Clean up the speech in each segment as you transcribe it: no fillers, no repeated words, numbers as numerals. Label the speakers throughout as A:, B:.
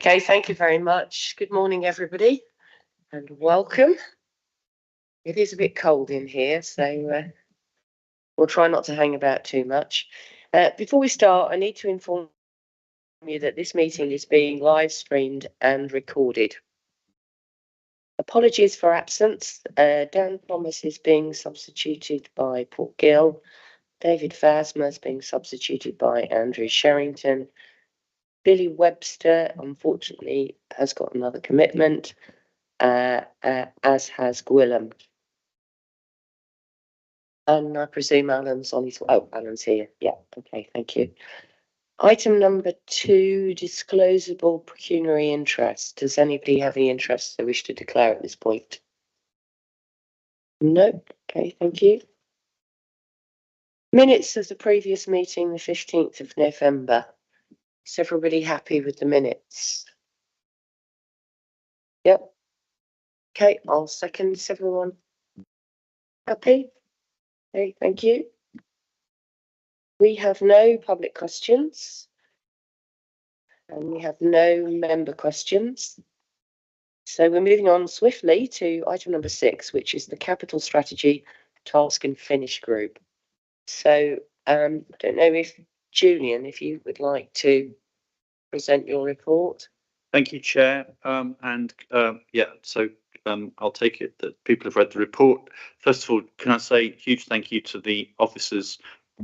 A: Okay, thank you very much. Good morning, everybody, and welcome. It is a bit cold in here, so we'll try not to hang about too much. Before we start, I need to inform you that this meeting is being live streamed and recorded. Apologies for absence. Dan Thomas is being substituted by Paul Gill. David Phasma is being substituted by Andrew Sherrington. Billy Webster, unfortunately, has got another commitment, as has Gwilym. And I presume Alan's on his... Oh, Alan's here. Yeah, okay, thank you. Item number 2, disclosable pecuniary interest. Does anybody have any interest they wish to declare at this point? No? Okay, thank you. Minutes of the previous meeting, the 15th of November. Is everybody happy with the minutes? Yep. Okay, I'll second. Is everyone happy? Okay, thank you. We have no public questions. And we have no member questions. So we're moving on swiftly to item number 6, which is the Capital Strategy Task and Finish Group. So I don't know if Julian, if you would like to present your report.
B: Thank you, Chair. I'll take it that people have read the report. First of all, can I say a huge thank you to the officers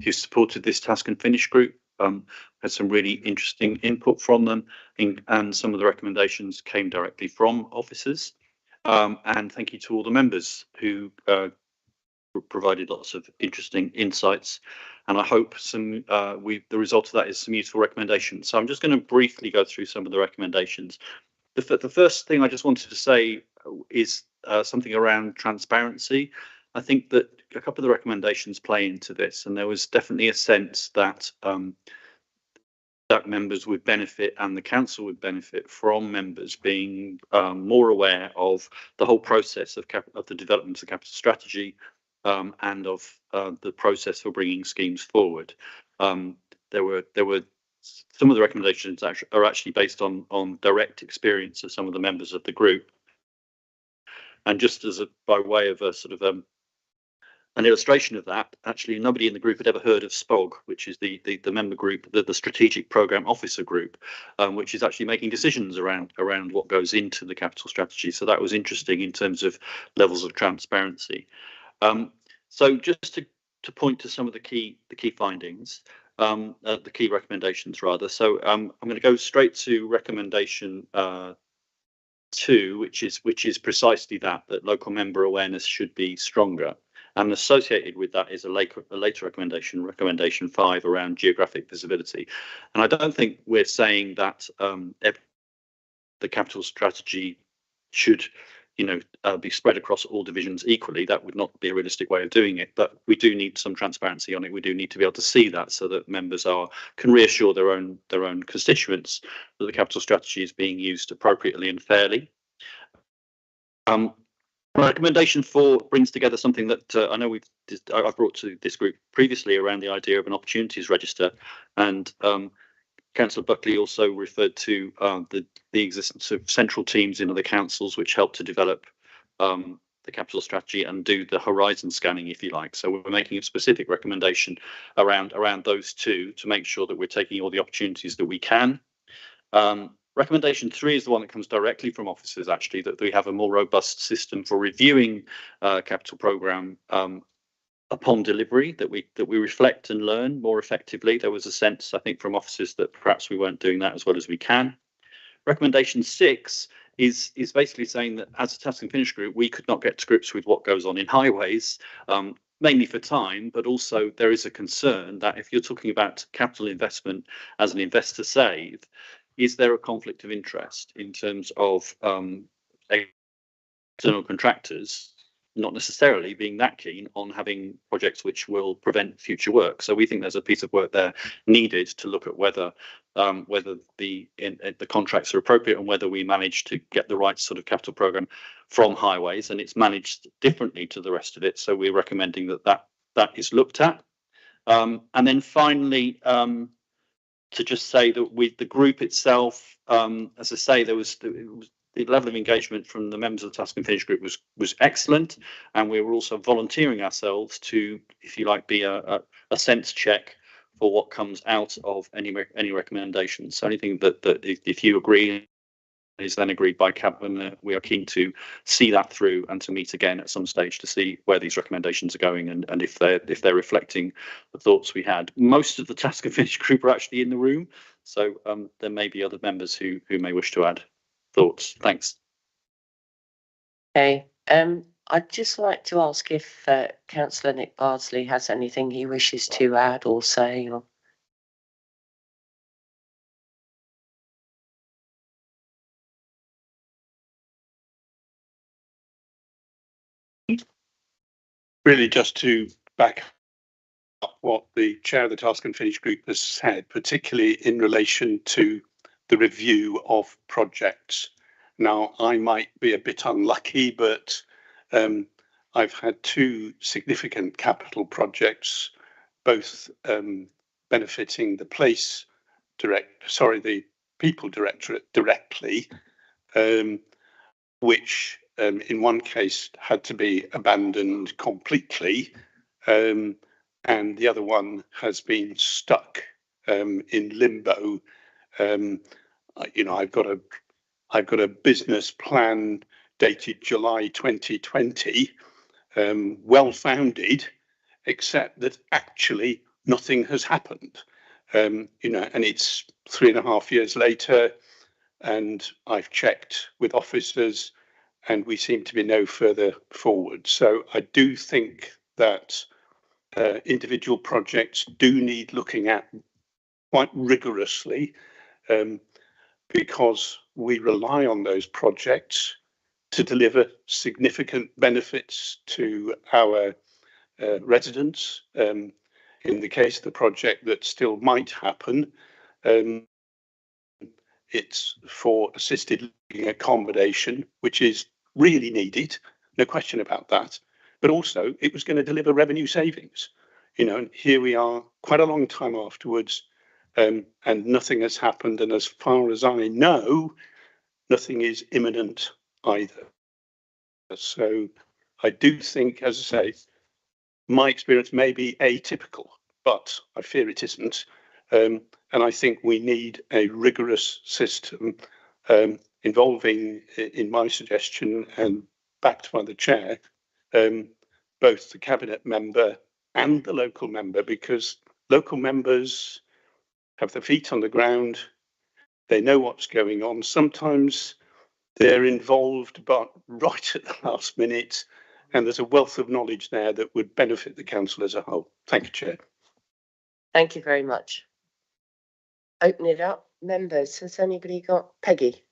B: who supported this task and finish group. Had some really interesting input from them, and some of the recommendations came directly from officers. And thank you to all the members who provided lots of interesting insights. And I hope the result of that is some useful recommendations. So I'm just going to briefly go through some of the recommendations. The first thing I just wanted to say is something around transparency. I think that a couple of the recommendations play into this, and there was definitely a sense that that members would benefit and the council would benefit from members being more aware of the whole process of the development of the capital strategy and of the process for bringing schemes forward. There were some of the recommendations are actually based on direct experience of some of the members of the group. And just by way of a sort of an illustration of that, actually nobody in the group had ever heard of SPOG, which is the member group, the Strategic Programme Officer Group, which is actually making decisions around what goes into the capital strategy. So that was interesting in terms of levels of transparency. So just to point to some of the key findings, the key recommendations rather. So I'm going to go straight to recommendation 2, which is precisely that local member awareness should be stronger. And associated with that is a later recommendation 5, around geographic visibility. And I don't think we're saying that the capital strategy should, be spread across all divisions equally. That would not be a realistic way of doing it. But we do need some transparency on it. We do need to be able to see that, so that members can reassure their own constituents that the capital strategy is being used appropriately and fairly. Recommendation 4 brings together something that I know I've brought to this group previously around the idea of an opportunities register, and Councillor Buckley also referred to the existence of central teams in other councils which help to develop the capital strategy and do the horizon scanning, if you like. So we're making a specific recommendation around those two to make sure that we're taking all the opportunities that we can. Recommendation 3 is the one that comes directly from officers, actually, that we have a more robust system for reviewing capital programme upon delivery, that we reflect and learn more effectively. There was a sense, I think, from officers that perhaps we weren't doing that as well as we can. Recommendation 6 is basically saying that as a task and finish group, we could not get to grips with what goes on in highways, mainly for time, but also there is a concern that if you're talking about capital investment as an investor save, is there a conflict of interest in terms of external contractors not necessarily being that keen on having projects which will prevent future work? So we think there's a piece of work there needed to look at whether the contracts are appropriate and whether we manage to get the right sort of capital programme from highways, and it's managed differently to the rest of it. So we're recommending that is looked at. And then finally, to just say that with the group itself, as I say, the level of engagement from the members of the Task and Finish group was excellent, and we were also volunteering ourselves to, if you like, be a sense check for what comes out of any recommendations. So anything that if you agree is then agreed by Cabinet, we are keen to see that through and to meet again at some stage to see where these recommendations are going and if they're reflecting the thoughts we had. Most of the Task and Finish group are actually in the room, so there may be other members who may wish to add thoughts. Thanks.
A: Okay. I'd just like to ask if Councillor Nick Bardsley has anything he wishes to add or say. Or...
C: Really, just to back up what the chair of the Task and Finish group has said, particularly in relation to the review of projects. Now, I might be a bit unlucky, but I've had two significant capital projects, both benefiting the the People Directorate directly, which in one case had to be abandoned completely, and the other one has been stuck in limbo. I've got a business plan dated July 2020, well founded, except that actually nothing has happened. And it's 3.5 years later, and I've checked with officers, and we seem to be no further forward. So I do think that individual projects do need looking at quite rigorously, because we rely on those projects to deliver significant benefits to our residents. In the case of the project that still might happen, it's for assisted living accommodation, which is really needed, no question about that. But also, it was going to deliver revenue savings. And here we are, quite a long time afterwards, and nothing has happened. And as far as I know, nothing is imminent either. So I do think, as I say, my experience may be atypical, but I fear it isn't. And I think we need a rigorous system involving, in my suggestion, and backed by the chair, both the cabinet member and the local member, because local members have their feet on the ground. They know what's going on. Sometimes they're involved, but right at the last minute. And there's a wealth of knowledge there that would benefit the council as a whole. Thank you, Chair.
A: Thank you very much. Open it up. Members, has anybody got Peggy?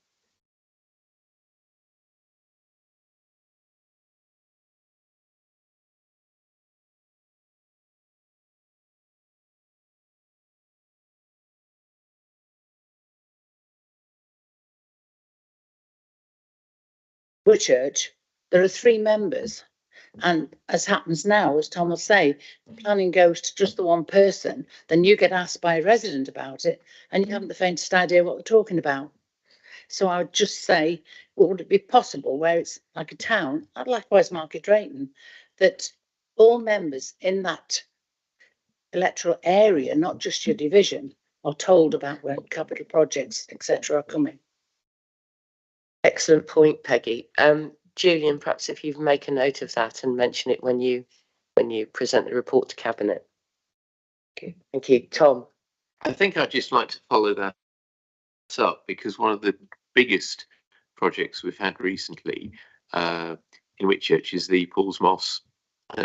D: Whitchurch, there are 3 members, and as happens now, as Tom will say, planning goes to just the one person, then you get asked by a resident about it and you haven't the faintest idea what they're talking about. So I would just say, would it be possible where it's like a town, likewise Market Drayton, that all members in that electoral area, not just your division, are told about where capital projects, etc., are coming?
A: Excellent point, Peggy. Julian, perhaps if you make a note of that and mention it when you present the report to Cabinet. Okay. Thank you. Tom?
E: I think I'd just like to follow that up, because one of the biggest projects we've had recently in Whitchurch is the Paul's Moss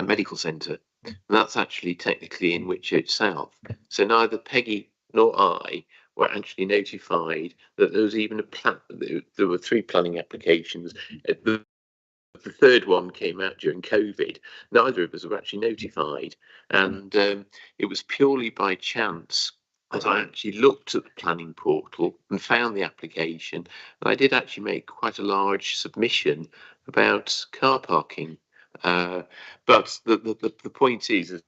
E: Medical Centre. And that's actually technically in Whitchurch South. So neither Peggy nor I were actually notified that there was even a plan. There were 3 planning applications. The third one came out during COVID. Neither of us were actually notified. And it was purely by chance that I actually looked at the planning portal and found the application. And I did actually make quite a large submission about car parking. But the point is,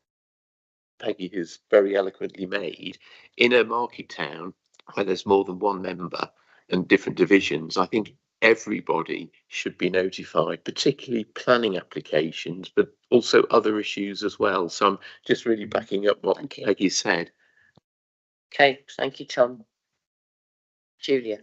E: Peggy has very eloquently made, in a market town where there's more than one member and different divisions, I think everybody should be notified, particularly planning applications, but also other issues as well. So I'm just really backing up what Peggy said.
A: Okay, thank you, Tom. Julia.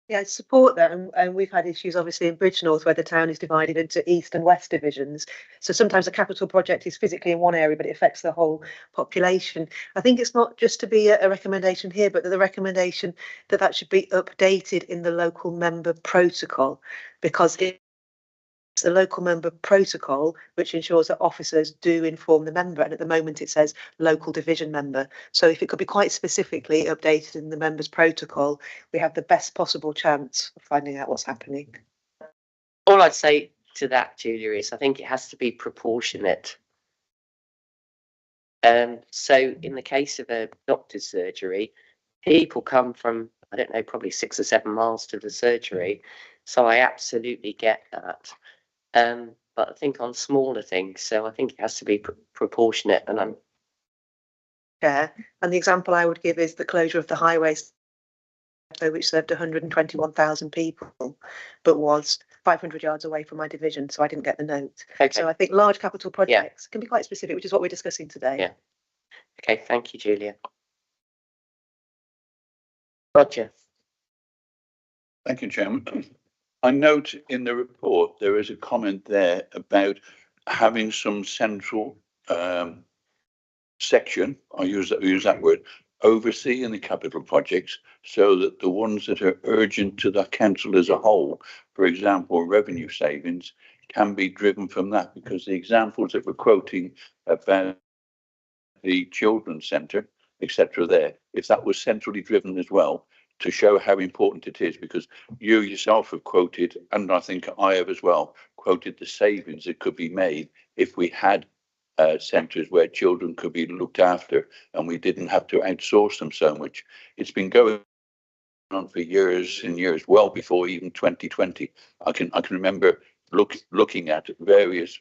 F: Yeah, I support that, and we've had issues obviously in Bridgnorth where the town is divided into east and west divisions. So sometimes a capital project is physically in one area, but it affects the whole population. I think it's not just to be a recommendation here, but the recommendation that should be updated in the local member protocol, because it's the local member protocol which ensures that officers do inform the member, and at the moment it says local division member. So if it could be quite specifically updated in the members protocol, we have the best possible chance of finding out what's happening.
A: All I'd say to that, Julia, is I think it has to be proportionate. So in the case of a doctor's surgery, people come from, I don't know, probably 6 or 7 miles to the surgery. So I absolutely get that. But I think on smaller things, so I think it has to be proportionate. And I'm
F: and the example I would give is the closure of the highways, which served 121,000 people, but was 500 yards away from my division, so I didn't get the note.
A: okay.
F: So I think large capital projects can be quite specific, which is what we're discussing today.
A: Yeah. Okay, thank you, Julia. Roger.
G: Thank you, Chairman. I note in the report there is a comment there about having some central section, I use that word, overseeing the capital projects, so that the ones that are urgent to the council as a whole, for example, revenue savings, can be driven from that, because the examples that we're quoting about the children's centre, etc., there, if that was centrally driven as well, to show how important it is, because you yourself have quoted, and I think I have as well, quoted the savings that could be made if we had centres where children could be looked after and we didn't have to outsource them so much. It's been going on for years and years, well before even 2020. I can remember looking at various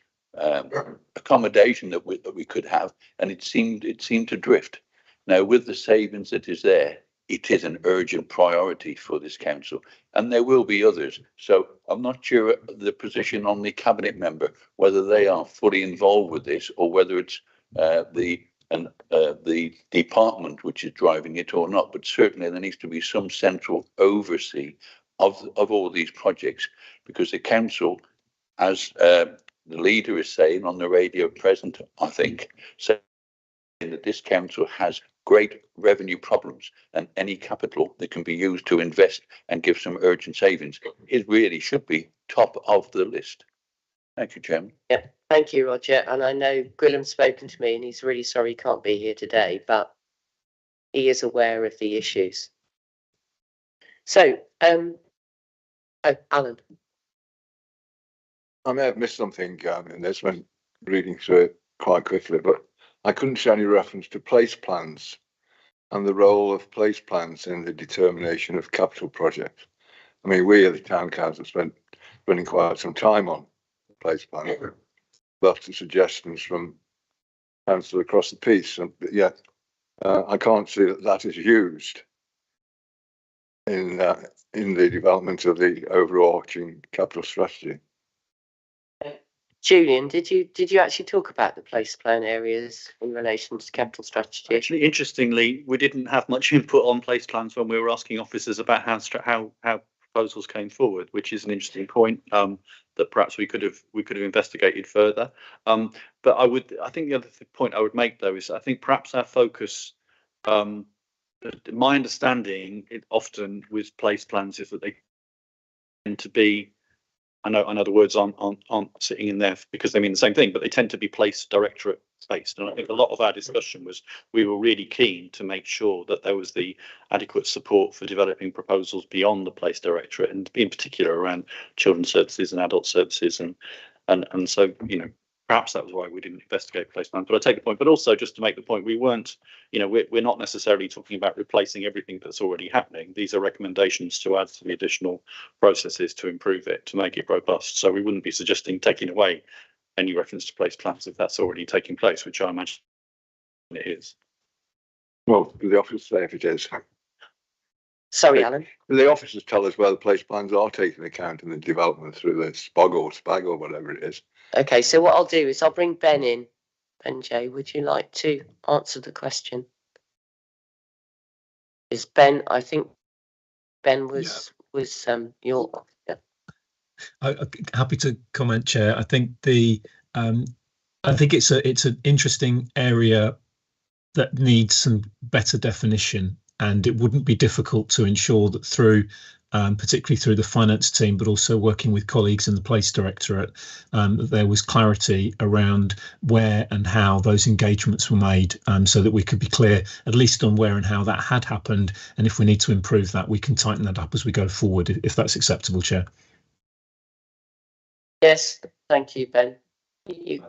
G: accommodation that we could have, and it seemed to drift. Now, with the savings that is there, it is an urgent priority for this council, and there will be others. So I'm not sure the position on the cabinet member, whether they are fully involved with this or whether it's the department which is driving it or not. But certainly there needs to be some central oversee of all these projects, because the council, as the leader is saying on the radio present, I think, saying that this council has great revenue problems, and any capital that can be used to invest and give some urgent savings, it really should be top of the list. Thank you, Chairman.
A: Yeah, thank you, Roger. And I know Gwilym's spoken to me and he's really sorry he can't be here today, but he is aware of the issues. So, Alan.
H: I may have missed something in this when reading through it quite quickly, but I couldn't see any reference to place plans and the role of place plans in the determination of capital projects. I mean, we at the town council spent spending quite some time on place planning. Lots of suggestions from council across the piece, and yet I can't see that is used in the development of the overarching capital strategy.
A: Julian, did you actually talk about the place plan areas in relation to capital strategy?
B: Actually, interestingly, we didn't have much input on place plans when we were asking officers about how proposals came forward, which is an interesting point that perhaps we could have investigated further. But I think the other point I would make though is I think perhaps our focus, my understanding, it often with place plans is that they tend to be, I know the words aren't sitting in there because they mean the same thing, but they tend to be place directorate based. And I think a lot of our discussion was we were really keen to make sure that there was the adequate support for developing proposals beyond the place directorate, and in particular around children's services and adult services. And so, perhaps that was why we didn't investigate place plans. But I take the point. But also, just to make the point, we weren't, we're not necessarily talking about replacing everything that's already happening. These are recommendations to add to the additional processes to improve it, to make it robust. So we wouldn't be suggesting taking away any reference to place plans if that's already taking place, which I imagine it is.
H: Well, the officers say if it is.
A: Sorry, Alan.
H: The officers tell us where the place plans are taking account in the development through the SPOG or SPAG or whatever it is.
A: Okay, so what I'll do is I'll bring Ben in. Ben J, would you like to answer the question? Is Ben? I think Ben was your. Yeah.
I: I'm happy to comment, Chair. I think it's an interesting area that needs some better definition, and it wouldn't be difficult to ensure that through, particularly through the finance team, but also working with colleagues in the Place Directorate, that there was clarity around where and how those engagements were made, so that we could be clear at least on where and how that had happened, and if we need to improve that, we can tighten that up as we go forward, if that's acceptable, Chair.
A: Yes, thank you, Ben.
H: I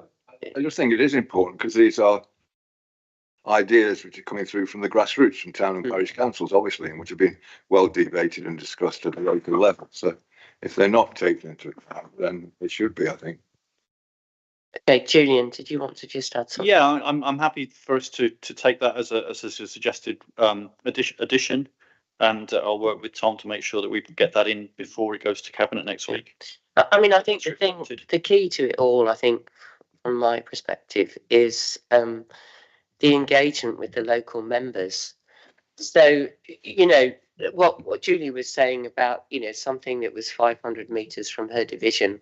H: just think it is important because these are ideas which are coming through from the grassroots, from town and parish councils, obviously, and which have been well debated and discussed at the local level. So if they're not taken into account, then it should be, I think.
A: Okay, Julian, did you want to just add something?
B: Yeah, I'm happy for us to take that as a suggested addition, and I'll work with Tom to make sure that we get that in before it goes to cabinet next week.
A: I mean, I think the key to it all, I think, from my perspective, is the engagement with the local members. So, you know, what Julie was saying about, you know, something that was 500 metres from her division,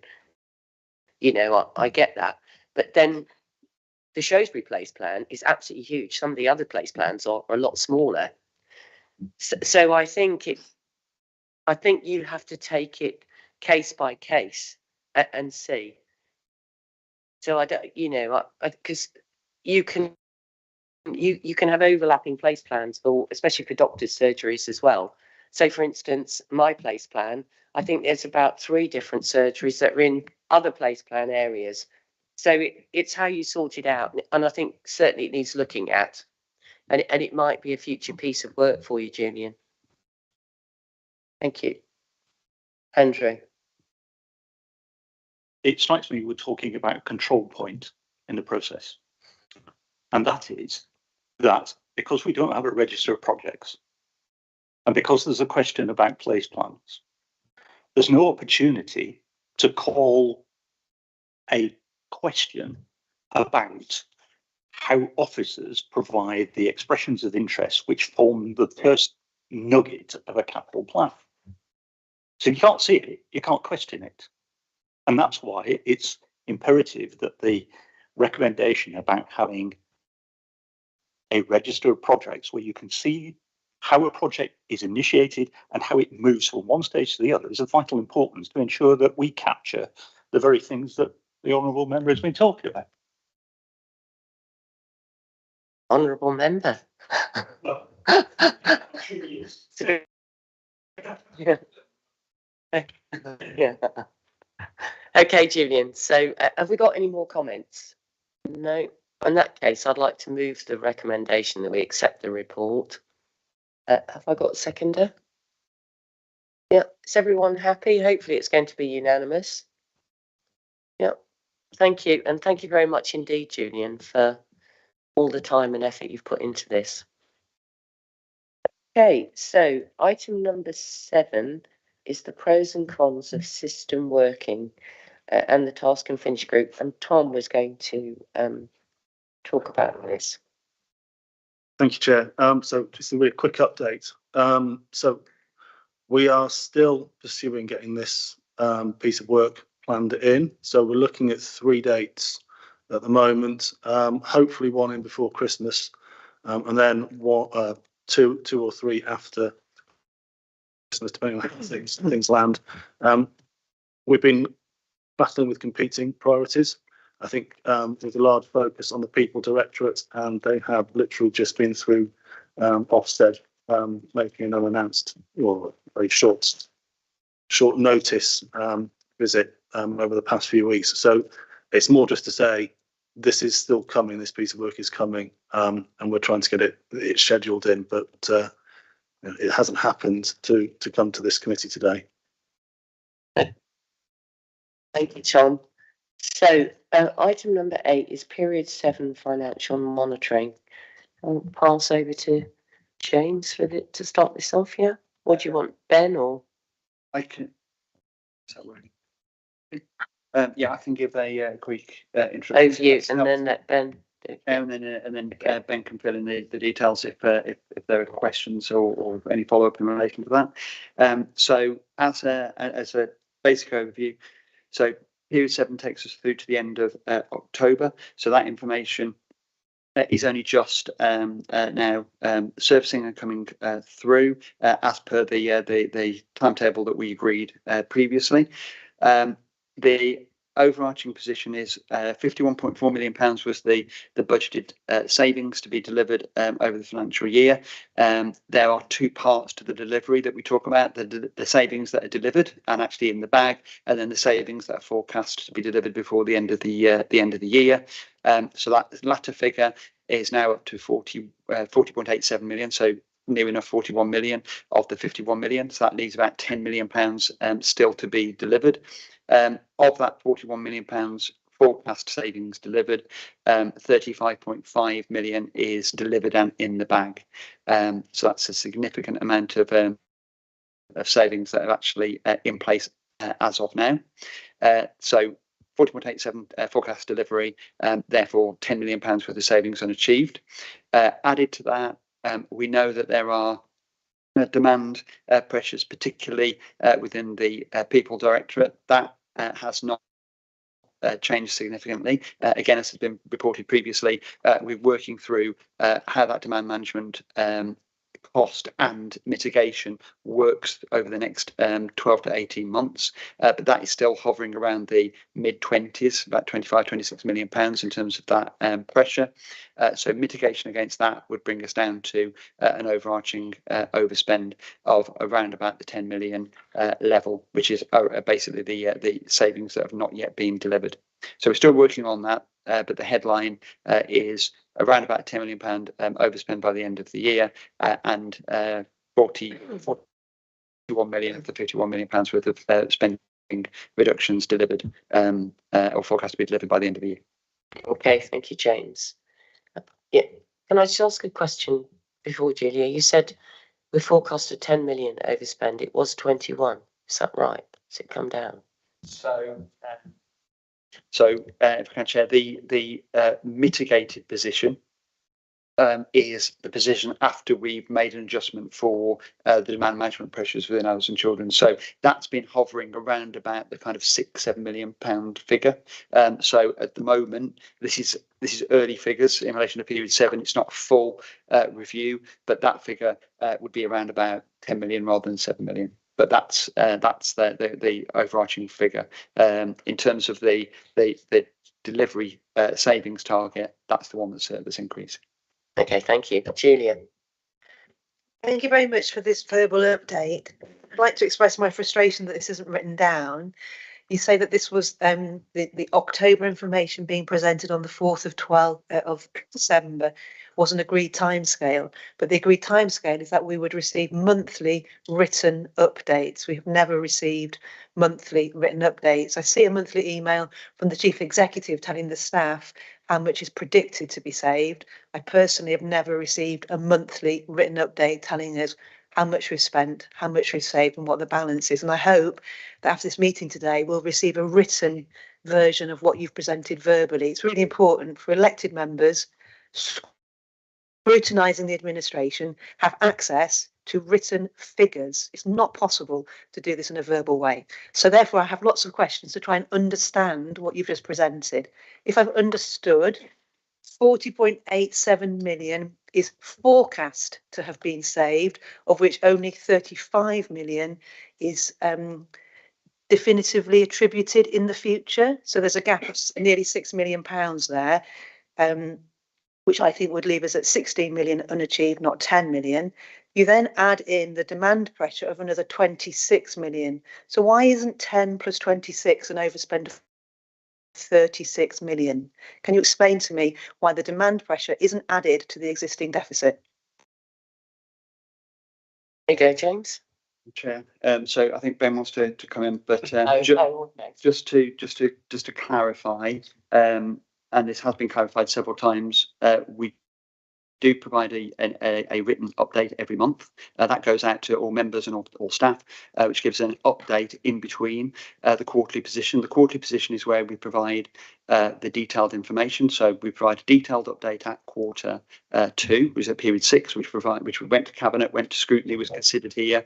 A: you know, I get that. But then the Shrewsbury Place plan is absolutely huge. Some of the other place plans are a lot smaller. So I think you have to take it case by case and see. So I don't, you know, because you can have overlapping place plans for, especially for doctors' surgeries as well. So, for instance, my place plan, I think there's about 3 different surgeries that are in other place plan areas. So it's how you sort it out, and I think certainly it needs looking at, and it might be a future piece of work for you, Julian. Thank you, Andrew.
B: It strikes me we're talking about a control point in the process, and that is that because we don't have a register of projects, and because there's a question about place plans, there's no opportunity to call a question about how officers provide the expressions of interest which form the first nugget of a capital plan. So you can't see it, you can't question it. And that's why it's imperative that the recommendation about having a register of projects where you can see how a project is initiated and how it moves from one stage to the other is of vital importance to ensure that we capture the very things that the honourable member has been talking about.
A: Honourable member. Yeah. Yeah. Okay, Julian. So have we got any more comments? No. In that case, I'd like to move the recommendation that we accept the report. Have I got a seconder? Yeah. Is everyone happy? Hopefully it's going to be unanimous. Yeah. Thank you. And thank you very much indeed, Julian, for all the time and effort you've put into this. Okay, so item number 7 is the pros and cons of system working and the task and finish group. And Tom was going to talk about this.
J: Thank you, Chair. So just a really quick update. So we are still pursuing getting this piece of work planned in. So we're looking at 3 dates at the moment. Hopefully one in before Christmas, and then two or three after Christmas, depending on how things land. We've been battling with competing priorities. I think there's a large focus on the People Directorate, and they have literally just been through Ofsted, making an unannounced or very short notice visit over the past few weeks. So it's more just to say this is still coming. This piece of work is coming, and we're trying to get it scheduled in, but it hasn't happened to come to this committee today.
A: Thank you, Tom. So item number 8 is period 7 financial monitoring. I'll pass over to James to start this off. Yeah. What do you want, Ben or?
K: I can. Is that working? Yeah, I can give a quick introduction.
A: Overview, and then let Ben.
K: And then Ben can fill in the details if there are questions or any follow up in relation to that. So as a basic overview, so period 7 takes us through to the end of October. So that information is only just now surfacing and coming through as per the timetable that we agreed previously. The overarching position is £51.4 million was the budgeted savings to be delivered over the financial year. There are two parts to the delivery that we talk about: the savings that are delivered and actually in the bag, and then the savings that are forecast to be delivered before the end of the year. So that latter figure is now up to 40.87 million. So near enough 41 million of the 51 million. So that leaves about 10 million pounds still to be delivered. Of that 41 million pounds forecast savings delivered, 35.5 million is delivered and in the bag. So that's a significant amount of savings that are actually in place as of now. So 40.87 forecast delivery, therefore 10 million pounds worth of savings unachieved. Added to that, we know that there are demand pressures, particularly within the People Directorate. That has not changed significantly. Again, as has been reported previously, we're working through how that demand management cost and mitigation works over the next 12 to 18 months, but that is still hovering around the mid-20s, about 25-26 million pounds in terms of that pressure. So mitigation against that would bring us down to an overarching overspend of around about the 10 million level, which is basically the savings that have not yet been delivered. So we're still working on that, but the headline is around about £10 million overspend by the end of the year, and 41 million of the £51 million worth of spending reductions delivered or forecast to be delivered by the end of the year.
A: Okay, thank you, James. Yeah, can I just ask a question before, Julia? You said we forecasted 10 million overspend. It was 21. Is that right? Has it come down?
K: So if I can share, the mitigated position is the position after we've made an adjustment for the demand management pressures within adults and children. So that's been hovering around about the kind of £6-7 million figure. So at the moment, this is early figures in relation to period 7. It's not a full review, but that figure would be around about 10 million rather than 7 million. But that's the overarching figure. In terms of the delivery savings target, that's the one that's increased.
A: Okay, thank you. Julia.
F: Thank you very much for this verbal update. I'd like to express my frustration that this isn't written down. You say that this was the October information being presented on the 4th of December was an agreed timescale, but the agreed timescale is that we would receive monthly written updates. We have never received monthly written updates. I see a monthly email from the Chief Executive telling the staff how much is predicted to be saved. I personally have never received a monthly written update telling us how much we've spent, how much we've saved, and what the balance is. And I hope that after this meeting today, we'll receive a written version of what you've presented verbally. It's really important for elected members scrutinising the administration have access to written figures. It's not possible to do this in a verbal way. So therefore, I have lots of questions to try and understand what you've just presented. If I've understood, 40.87 million is forecast to have been saved, of which only 35 million is definitively attributed in the future. So there's a gap of nearly £6 million there, which I think would leave us at 16 million unachieved, not 10 million. You then add in the demand pressure of another 26 million. So why isn't 10 plus 26 an overspend of 36 million? Can you explain to me why the demand pressure isn't added to the existing deficit?
A: There you go, James.
K: Chair. So I think Ben wants to come in, but just to clarify, and this has been clarified several times, we do provide a written update every month. That goes out to all members and all staff, which gives an update in between the quarterly position. The quarterly position is where we provide the detailed information. So we provide a detailed update at quarter 2, which is at period 6, which we went to cabinet, went to scrutiny, was considered here,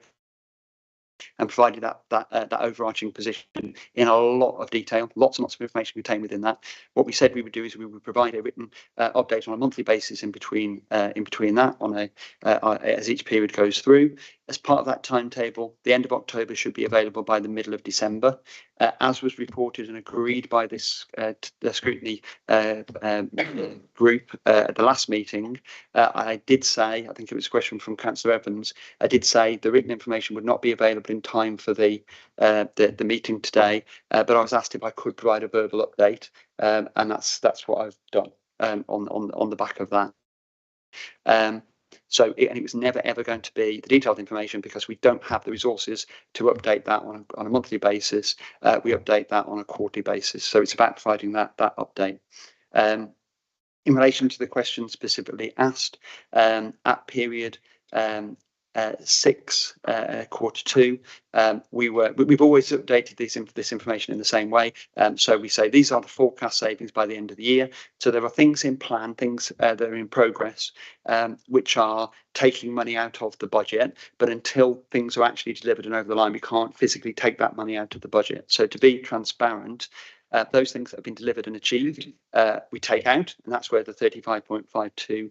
K: and provided that overarching position in a lot of detail, lots and lots of information contained within that. What we said we would do is we would provide a written update on a monthly basis in between that on as each period goes through. As part of that timetable, the end of October should be available by the middle of December, as was reported and agreed by this the scrutiny group at the last meeting. I did say, I think it was a question from Councillor Evans, I did say the written information would not be available in time for the meeting today, but I was asked if I could provide a verbal update, and that's what I've done on the back of that. So it was never ever going to be the detailed information, because we don't have the resources to update that on a monthly basis. We update that on a quarterly basis. So it's about providing that update. In relation to the question specifically asked, at period 6, quarter 2, we've always updated this information in the same way. So we say these are the forecast savings by the end of the year. So there are things in plan, things that are in progress, which are taking money out of the budget, but until things are actually delivered and over the line, we can't physically take that money out of the budget. So to be transparent, those things that have been delivered and achieved, we take out, and that's where the 35.52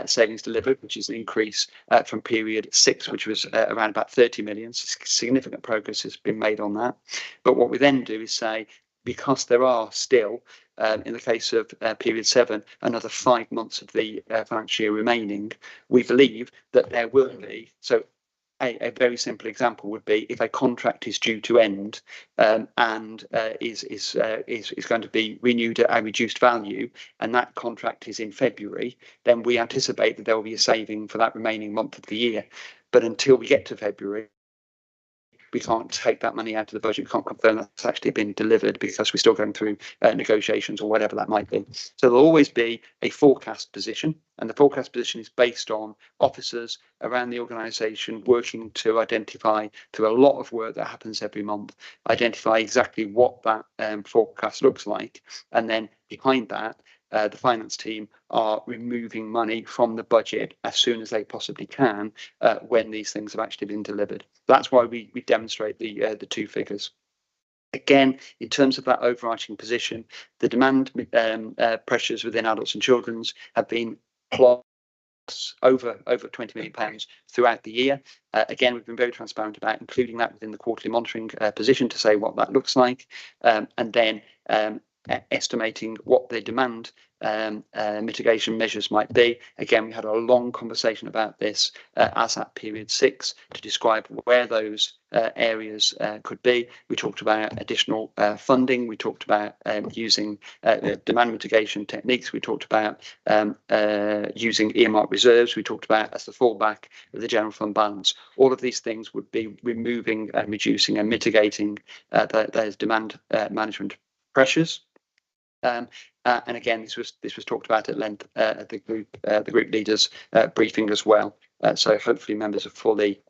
K: savings delivered, which is an increase from period 6, which was around about 30 million. So significant progress has been made on that. But what we then do is say, because there are still, in the case of period 7, another 5 months of the financial year remaining, we believe that there will be, so a very simple example would be if a contract is due to end and is going to be renewed at a reduced value, and that contract is in February, then we anticipate that there will be a saving for that remaining month of the year. But until we get to February, we can't take that money out of the budget. We can't confirm that's actually been delivered, because we're still going through negotiations or whatever that might be. So there'll always be a forecast position, and the forecast position is based on officers around the organisation working to identify, through a lot of work that happens every month, identify exactly what that forecast looks like. And then behind that, the finance team are removing money from the budget as soon as they possibly can when these things have actually been delivered. That's why we demonstrate the 2 figures. Again, in terms of that overarching position, the demand pressures within adults and children's have been plus over £20 million throughout the year. Again, we've been very transparent about including that within the quarterly monitoring position to say what that looks like, and then estimating what the demand mitigation measures might be. Again, we had a long conversation about this as at period 6 to describe where those areas could be. We talked about additional funding. We talked about using demand mitigation techniques. We talked about using earmark reserves. We talked about as the fallback of the general fund balance. All of these things would be removing and reducing and mitigating those demand management pressures. And again, this was talked about at length at the group leaders briefing as well. So hopefully members are fully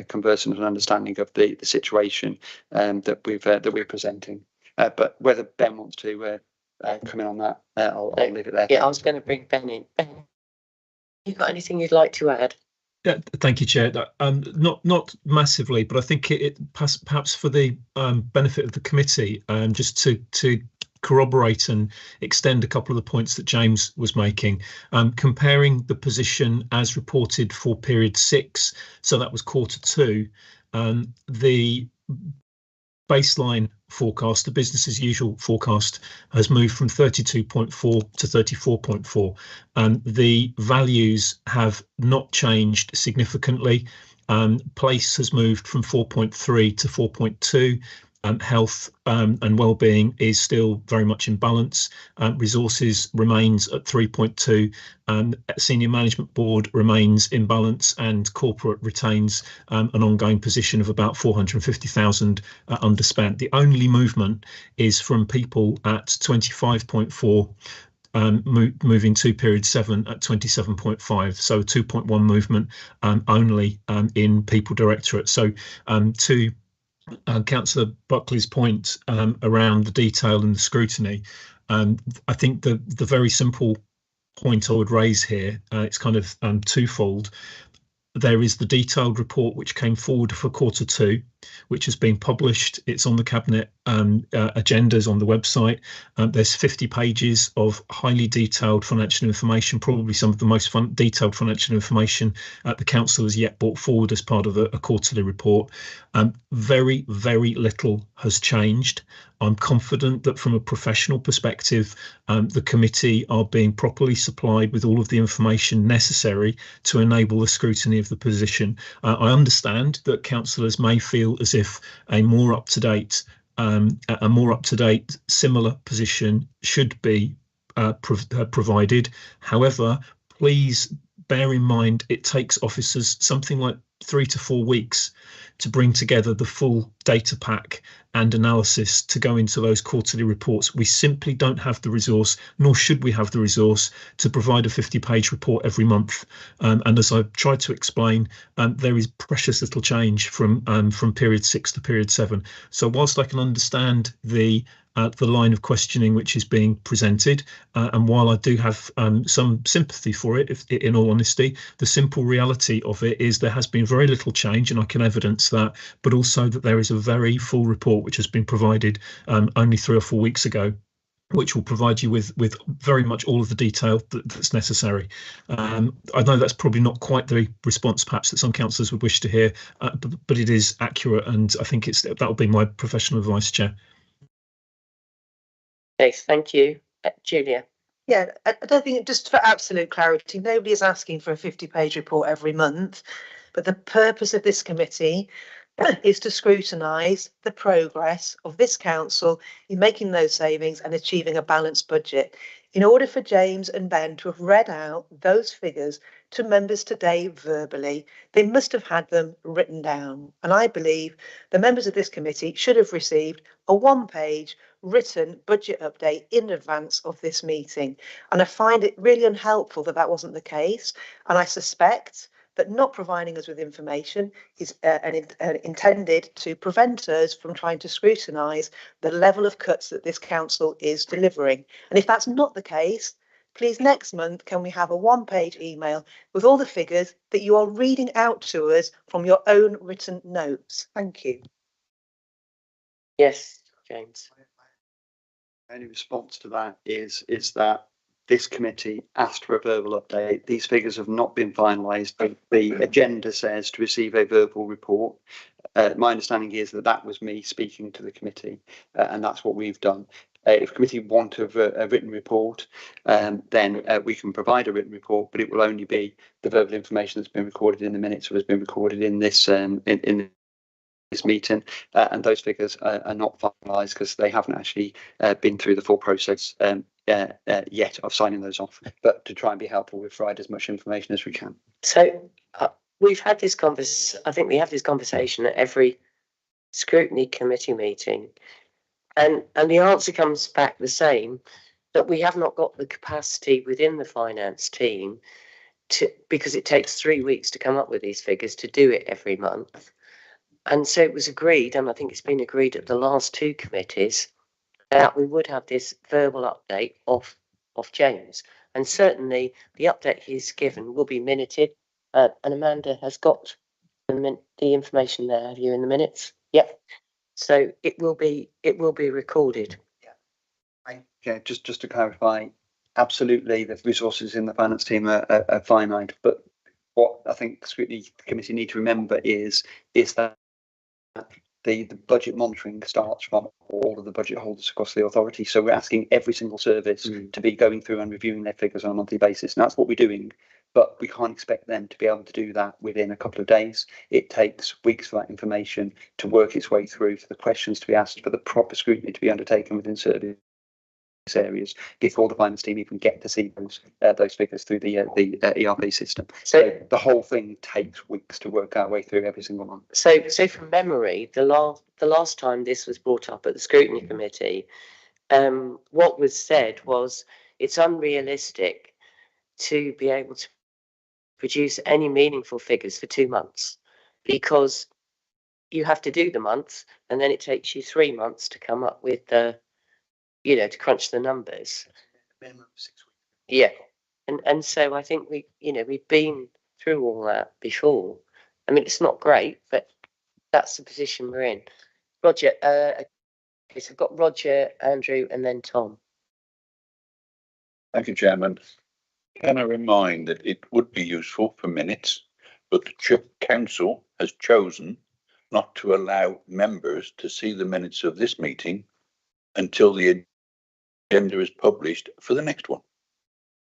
K: conversant and understanding of the situation that we're presenting. But whether Ben wants to come in on that, I'll leave it there.
A: Yeah, I was going to bring Ben in. Ben, you got anything you'd like to add?
I: Yeah, thank you, Chair. Not massively, but I think it perhaps for the benefit of the committee, just to corroborate and extend a couple of the points that James was making, comparing the position as reported for period 6, so that was quarter 2, the baseline forecast, the business as usual forecast, has moved from 32.4 to 34.4. The values have not changed significantly. Place has moved from 4.3 to 4.2. Health and well-being is still very much in balance. Resources remains at 3.2. Senior management board remains in balance, and corporate retains an ongoing position of about 450,000 underspent. The only movement is from people at 25.4 moving to period 7 at 27.5, so a 2.1 movement only in people directorate. So to Councillor Buckley's point around the detail and the scrutiny, I think the very simple point I would raise here, it's kind of twofold. There is the detailed report which came forward for Q2, which has been published. It's on the Cabinet agendas on the website. There's 50 pages of highly detailed financial information, probably some of the most detailed financial information the Council has yet brought forward as part of a quarterly report. Very, very little has changed. I'm confident that from a professional perspective, the committee are being properly supplied with all of the information necessary to enable the scrutiny of the position. I understand that councillors may feel as if a more up-to-date similar position should be provided. However, please bear in mind it takes officers something like 3 to 4 weeks to bring together the full data pack and analysis to go into those quarterly reports. We simply don't have the resource, nor should we have the resource, to provide a 50-page report every month. And as I've tried to explain, there is precious little change from period 6 to period 7. So whilst I can understand the line of questioning which is being presented, and while I do have some sympathy for it, in all honesty, the simple reality of it is there has been very little change, and I can evidence that, but also that there is a very full report which has been provided only 3 or 4 weeks ago, which will provide you with very much all of the detail that's necessary. I know that's probably not quite the response perhaps that some councillors would wish to hear, but it is accurate, and I think that will be my professional advice, Chair.
A: Okay, thank you. Julia.
F: Yeah, I don't think, just for absolute clarity, nobody is asking for a 50-page report every month, but the purpose of this committee is to scrutinise the progress of this council in making those savings and achieving a balanced budget. In order for James and Ben to have read out those figures to members today verbally, they must have had them written down. And I believe the members of this committee should have received a 1-page written budget update in advance of this meeting. And I find it really unhelpful that that wasn't the case. And I suspect that not providing us with information is intended to prevent us from trying to scrutinise the level of cuts that this council is delivering. And if that's not the case, please next month can we have a 1-page email with all the figures that you are reading out to us from your own written notes. Thank you.
A: Yes, James.
K: Any response to that is that this committee asked for a verbal update. These figures have not been finalised, but the agenda says to receive a verbal report. My understanding is that was me speaking to the committee, and that's what we've done. If committee want a written report, then we can provide a written report, but it will only be the verbal information that's been recorded in the minutes or has been recorded in this in this meeting, and those figures are not finalised because they haven't actually been through the full process yet of signing those off. But to try and be helpful, we've provided as much information as we can.
A: So we've had this I think we have this conversation at every scrutiny committee meeting, and the answer comes back the same, that we have not got the capacity within the finance team because it takes 3 weeks to come up with these figures, to do it every month. And so it was agreed, and I think it's been agreed at the last 2 committees, that we would have this verbal update of James. And certainly the update he's given will be minuted. And Amanda has got the information there. Have you in the minutes? Yep. So it will be recorded.
K: Yeah, just to clarify, absolutely the resources in the finance team are finite. But what I think the scrutiny committee need to remember is that the budget monitoring starts from all of the budget holders across the authority. So we're asking every single service to be going through and reviewing their figures on a monthly basis. And that's what we're doing. But we can't expect them to be able to do that within a couple of days. It takes weeks for that information to work its way through, for the questions to be asked, for the proper scrutiny to be undertaken within service areas before the finance team even get to see those figures through the ERP system. So the whole thing takes weeks to work our way through every single one.
A: So from memory, the last time this was brought up at the scrutiny committee, what was said was it's unrealistic to be able to produce any meaningful figures for 2 months, because you have to do the month and then it takes you 3 months to come up with the, you know, to crunch the numbers. Yeah. And so I think we've been through all that before. I mean, it's not great, but that's the position we're in. Roger, okay, so I've got Roger, Andrew, and then Tom.
G: Thank you, Chairman. Can I remind that it would be useful for minutes, but the council has chosen not to allow members to see the minutes of this meeting until the agenda is published for the next one.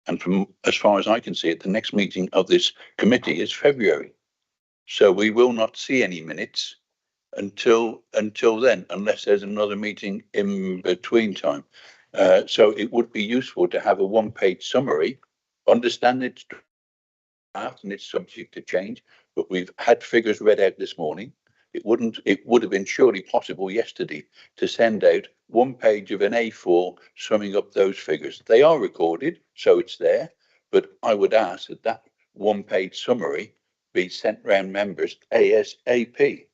G: And from as far as I can see it, the next meeting of this committee is February. So we will not see any minutes until then, unless there's another meeting in between time. So it would be useful to have a one-page summary. Understand it's draft and it's subject to change, but we've had figures read out this morning. It would have been surely possible yesterday to send out 1 page of an A4 summing up those figures. They are recorded, so it's there, but I would ask that that 1 page summary be sent round members ASAP.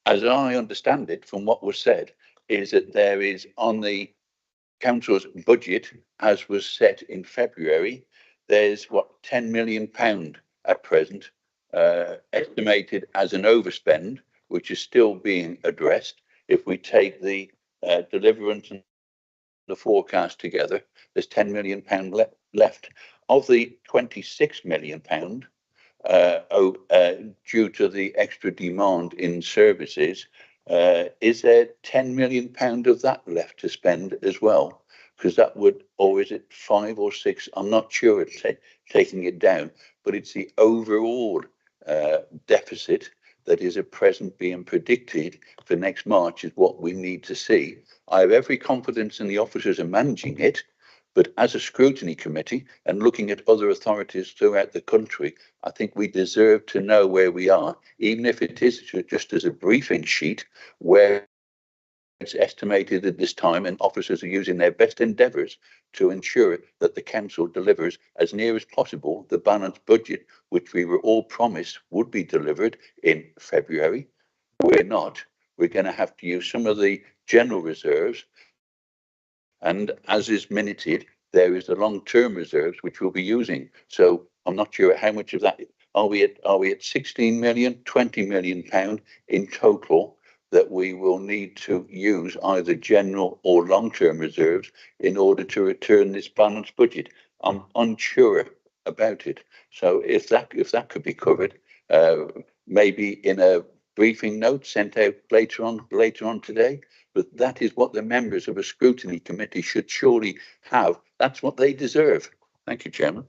G: As I understand it from what was said, is that there is on the council's budget, as was set in February, there's £10 million at present estimated as an overspend, which is still being addressed. If we take the deliverance and the forecast together, there's £10 million left. Of the £26 million, due to the extra demand in services, is there £10 million of that left to spend as well? Because that would, or is it 5 or 6? I'm not sure it's taking it down, but it's the overall deficit that is at present being predicted for next March is what we need to see. I have every confidence in the officers in managing it, but as a scrutiny committee and looking at other authorities throughout the country, I think we deserve to know where we are, even if it is just as a briefing sheet where it's estimated at this time and officers are using their best endeavours to ensure that the council delivers as near as possible the balanced budget which we were all promised would be delivered in February. We're not. We're going to have to use some of the general reserves, and as is minuted, there is the long-term reserves which we'll be using. So I'm not sure how much of that are we at 16 million, 20 million pound in total that we will need to use either general or long-term reserves in order to return this balanced budget. I'm unsure about it. So if that could be covered, maybe in a briefing note sent out later on today. But that is what the members of a scrutiny committee should surely have. That's what they deserve. Thank you, Chairman.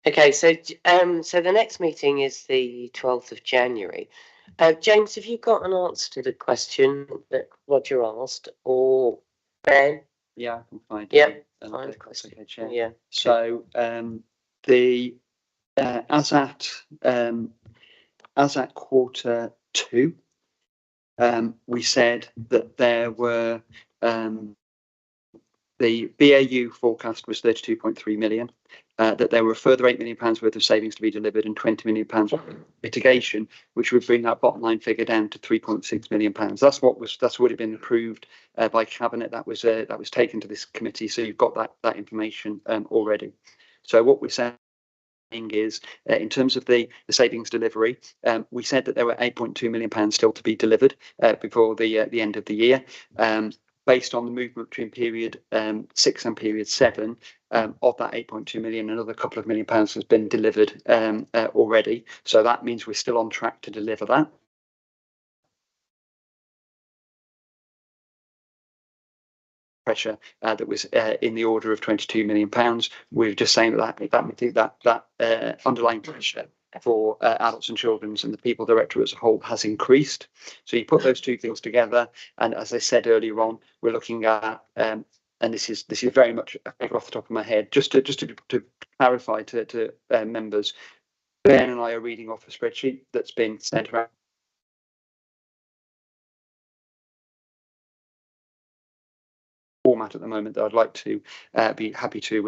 A: Okay, so the next meeting is the 12th of January. James, have you got an answer to the question that Roger asked, or Ben?
K: Yeah, I can find
A: Yeah,
K: it.
A: find the question.
K: Okay, Chair.
A: Yeah.
K: So as at quarter two, we said that there were the BAU forecast was 32.3 million, that there were a further £8 million worth of savings to be delivered and £20 million mitigation, which would bring that bottom line figure down to £3.6 million. That's what would have been approved by cabinet. That was taken to this committee. So you've got that information already. So what we're saying is, in terms of the savings delivery, we said that there were £8.2 million still to be delivered before the end of the year. Based on the movement between period 6 and period 7, of that 8.2 million, another couple of £1 million has been delivered already. So that means we're still on track to deliver that. Pressure that was in the order of £22 million. We're just saying that underlying pressure for adults and children and the people directorate as a whole has increased. So you put those two things together, and as I said earlier on, we're looking at and this is very much a figure off the top of my head, just to clarify to members. Ben and I are reading off a spreadsheet that's been sent around. format at the moment that I'd like to be happy to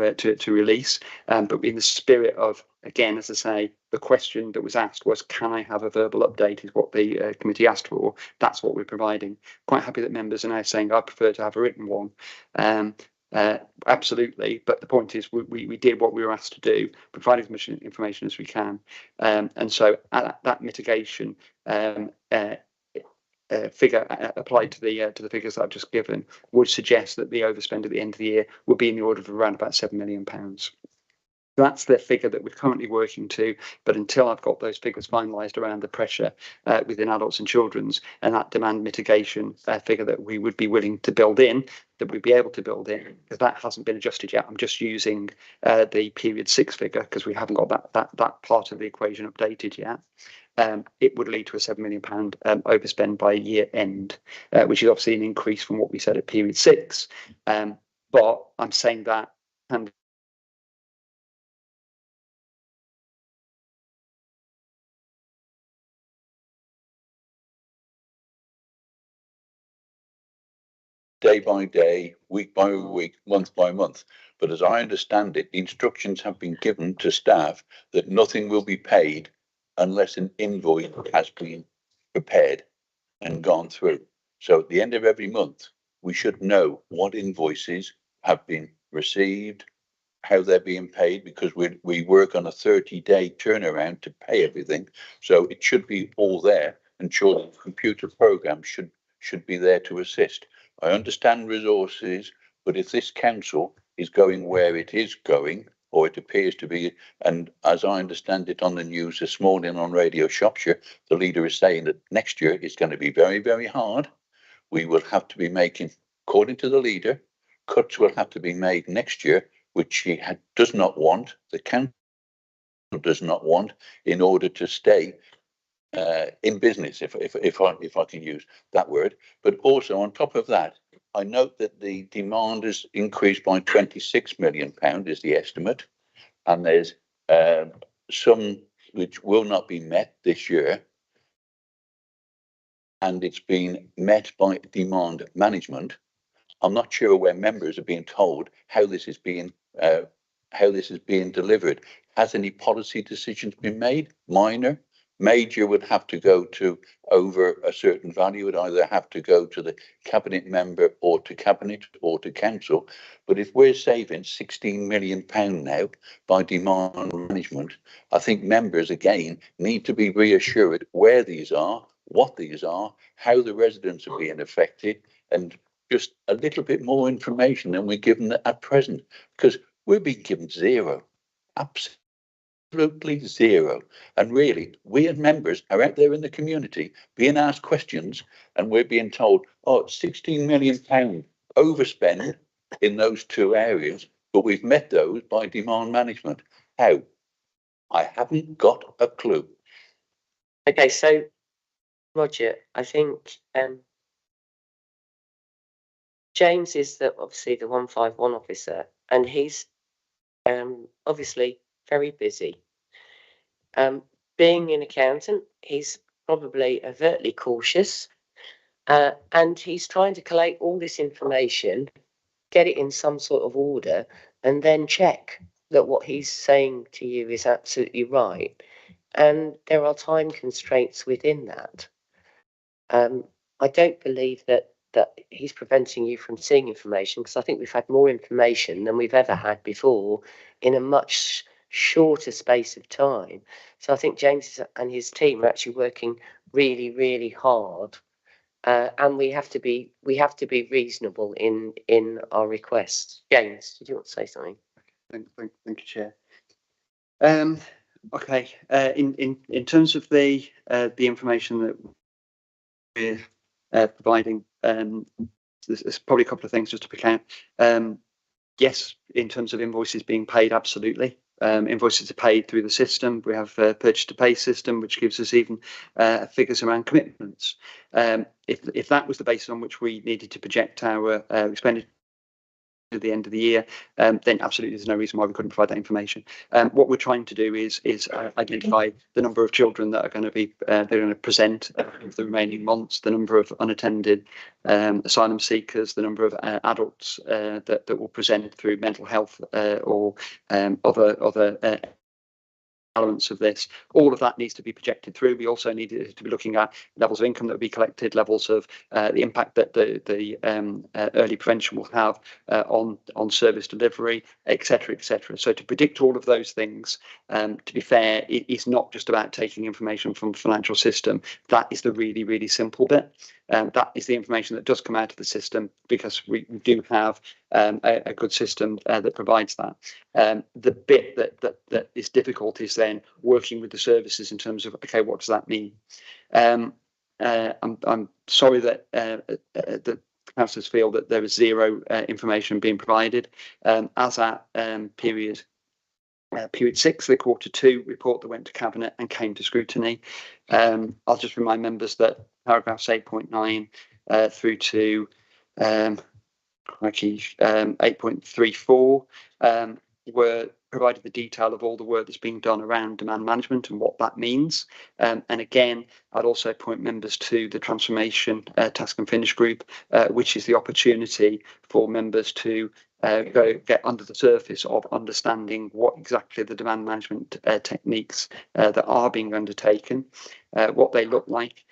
K: release. But in the spirit of, again, as I say, the question that was asked was, can I have a verbal update, is what the committee asked for. That's what we're providing. Quite happy that members are now saying I prefer to have a written one. Absolutely, but the point is we did what we were asked to do, provide as much information as we can, and so that mitigation figure applied to the figures that I've just given would suggest that the overspend at the end of the year would be in the order of around about £7 million. So that's the figure that we're currently working to, but until I've got those figures finalised around the pressure within adults and children's and that demand mitigation figure that we would be willing to build in, that we'd be able to build in, because that hasn't been adjusted yet. I'm just using the period 6 figure because we haven't got that part of the equation updated yet. It would lead to a £7 million overspend by year end, which is obviously an increase from what we said at period 6. But I'm saying that, and
G: day by day, week by week, month by month. But as I understand it, instructions have been given to staff that nothing will be paid unless an invoice has been prepared and gone through. So at the end of every month, we should know what invoices have been received, how they're being paid, because we work on a 30-day turnaround to pay everything. So it should be all there, and surely the computer program should be there to assist. I understand resources, but if this council is going where it is going, or it appears to be, and as I understand it on the news this morning on Radio Shropshire, the leader is saying that next year is going to be very, very hard. We will have to be making, according to the leader, cuts will have to be made next year, which she does not want, the council does not want, in order to stay in business, if I can use that word. But also on top of that, I note that the demand has increased by £26 million is the estimate, and there's some which will not be met this year, and it's been met by demand management. I'm not sure where members are being told how this is being delivered. Has any policy decisions been made? Minor? Major would have to go to over a certain value, would either have to go to the cabinet member or to cabinet or to council. But if we're saving £16 million now by demand management, I think members again need to be reassured where these are, what these are, how the residents are being affected, and just a little bit more information than we're given at present, because we're being given zero, absolutely zero. And really, we as members are out there in the community being asked questions, and we're being told, oh, £16 million overspend in those two areas, but we've met those by demand management. How? I haven't got a clue.
A: Okay, so Roger, I think James is obviously the 151 officer, and he's obviously very busy. Being an accountant, he's probably overtly cautious, and he's trying to collate all this information, get it in some sort of order, and then check that what he's saying to you is absolutely right. And there are time constraints within that. I don't believe that he's preventing you from seeing information, because I think we've had more information than we've ever had before in a much shorter space of time. So I think James and his team are actually working really, really hard, and we have to be reasonable in our requests. James, did you want to say something?
K: Thank you, Chair. Okay. In terms of the information that we're providing, there's probably a couple of things just to pick out. Yes, in terms of invoices being paid, absolutely. Invoices are paid through the system. We have a purchase to pay system, which gives us even figures around commitments. If that was the basis on which we needed to project our expenditure at the end of the year, then absolutely there's no reason why we couldn't provide that information. What we're trying to do is identify the number of children that are going to be they're going to present for the remaining months, the number of unattended asylum seekers, the number of adults that will present through mental health or other elements of this. All of that needs to be projected through. We also need to be looking at levels of income that will be collected, levels of the impact that the early prevention will have on service delivery, etc., etc. So to predict all of those things, to be fair, it is not just about taking information from the financial system. That is the really, really simple bit. That is the information that does come out of the system, because we do have a good system that provides that. The bit that is difficult is then working with the services in terms of, okay, what does that mean? I'm sorry that the councillors feel that there is zero information being provided. As at period 6, the Q2 report that went to Cabinet and came to scrutiny. I'll just remind members that paragraphs 8.9 through to 8.34 were provided the detail of all the work that's being done around demand management and what that means. And again, I'd also point members to the transformation task and finish group, which is the opportunity for members to go get under the surface of understanding what exactly the demand management techniques that are being undertaken, what they look like,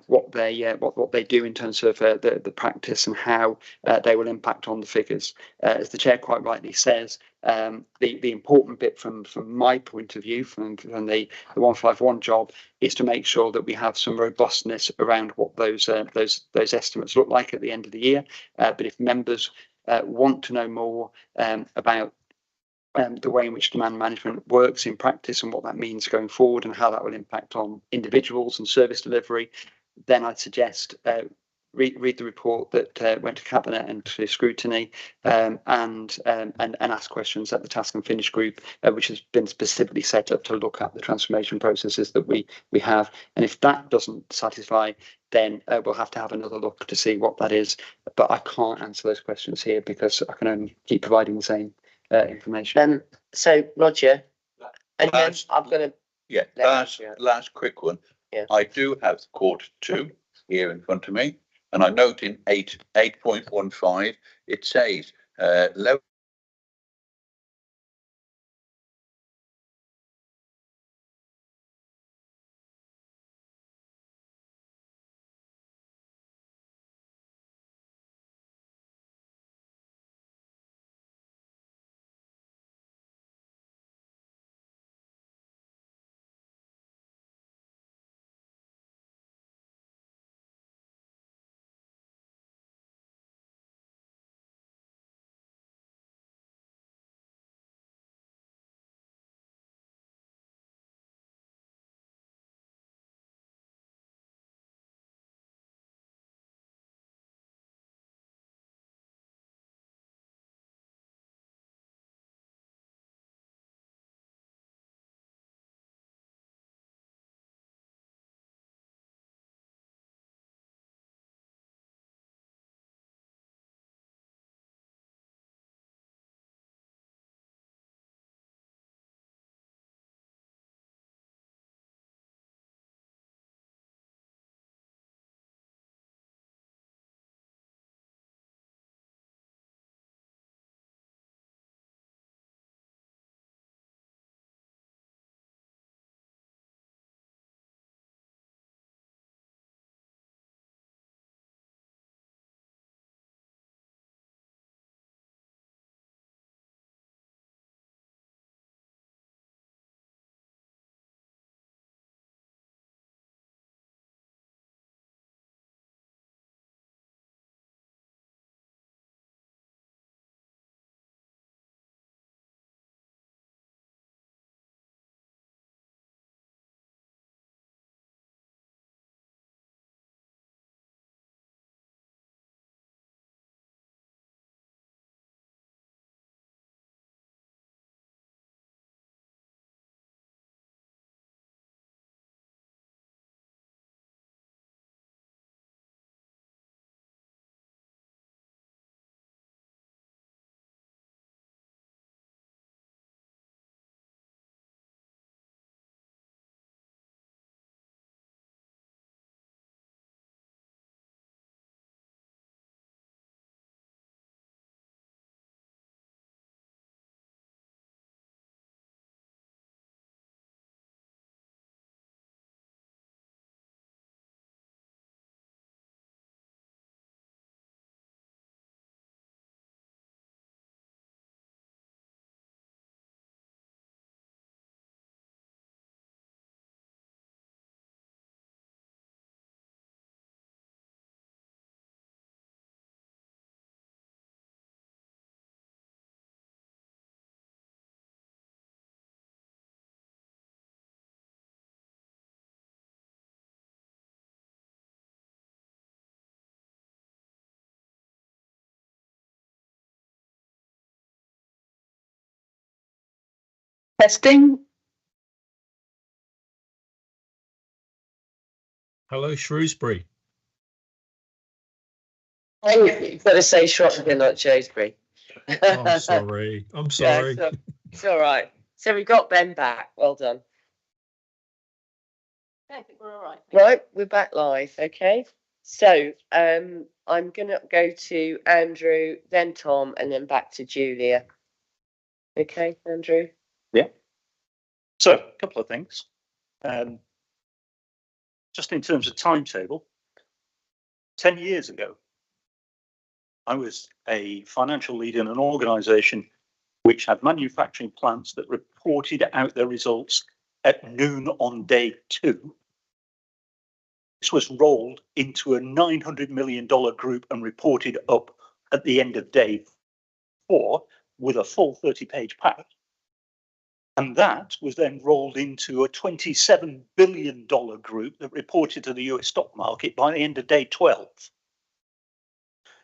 K: what they do in terms of the practice, and how they will impact on the figures. As the chair quite rightly says, the important bit from my point of view, from the 151 job, is to make sure that we have some robustness around what those estimates look like at the end of the year. But if members want to know more about the way in which demand management works in practice and what that means going forward and how that will impact on individuals and service delivery, then I'd suggest read the report that went to Cabinet and to scrutiny, and ask questions at the task and finish group, which has been specifically set up to look at the transformation processes that we have. And if that doesn't satisfy, then we'll have to have another look to see what that is. But I can't answer those questions here because I can only keep providing the same information.
A: So Roger, and then
G: Last-
A: I'm going to.
G: Yeah, last quick one.
A: Yeah.
G: I do have the Q2 here in front of me, and I note in 8.15 it says level
D: Testing.
I: Hello, Shrewsbury.
A: Oh, you've got to say Shropshire, not Shrewsbury.
I: Oh, I'm sorry. I'm sorry.
A: Yeah, it's all right. So we got Ben back. Well done.
D: I think we're all right.
A: Right, we're back live. Okay. So I'm gonna go to Andrew, then Tom, and then back to Julia. Okay, Andrew.
B: So, a couple of things. Just in terms of timetable, 10 years ago, I was a financial lead in an organisation which had manufacturing plants that reported out their results at noon on day 2. This was rolled into a $900 million group and reported up at the end of day 4 with a full 30-page pack. And that was then rolled into a $27 billion group that reported to the US stock market by the end of day 12.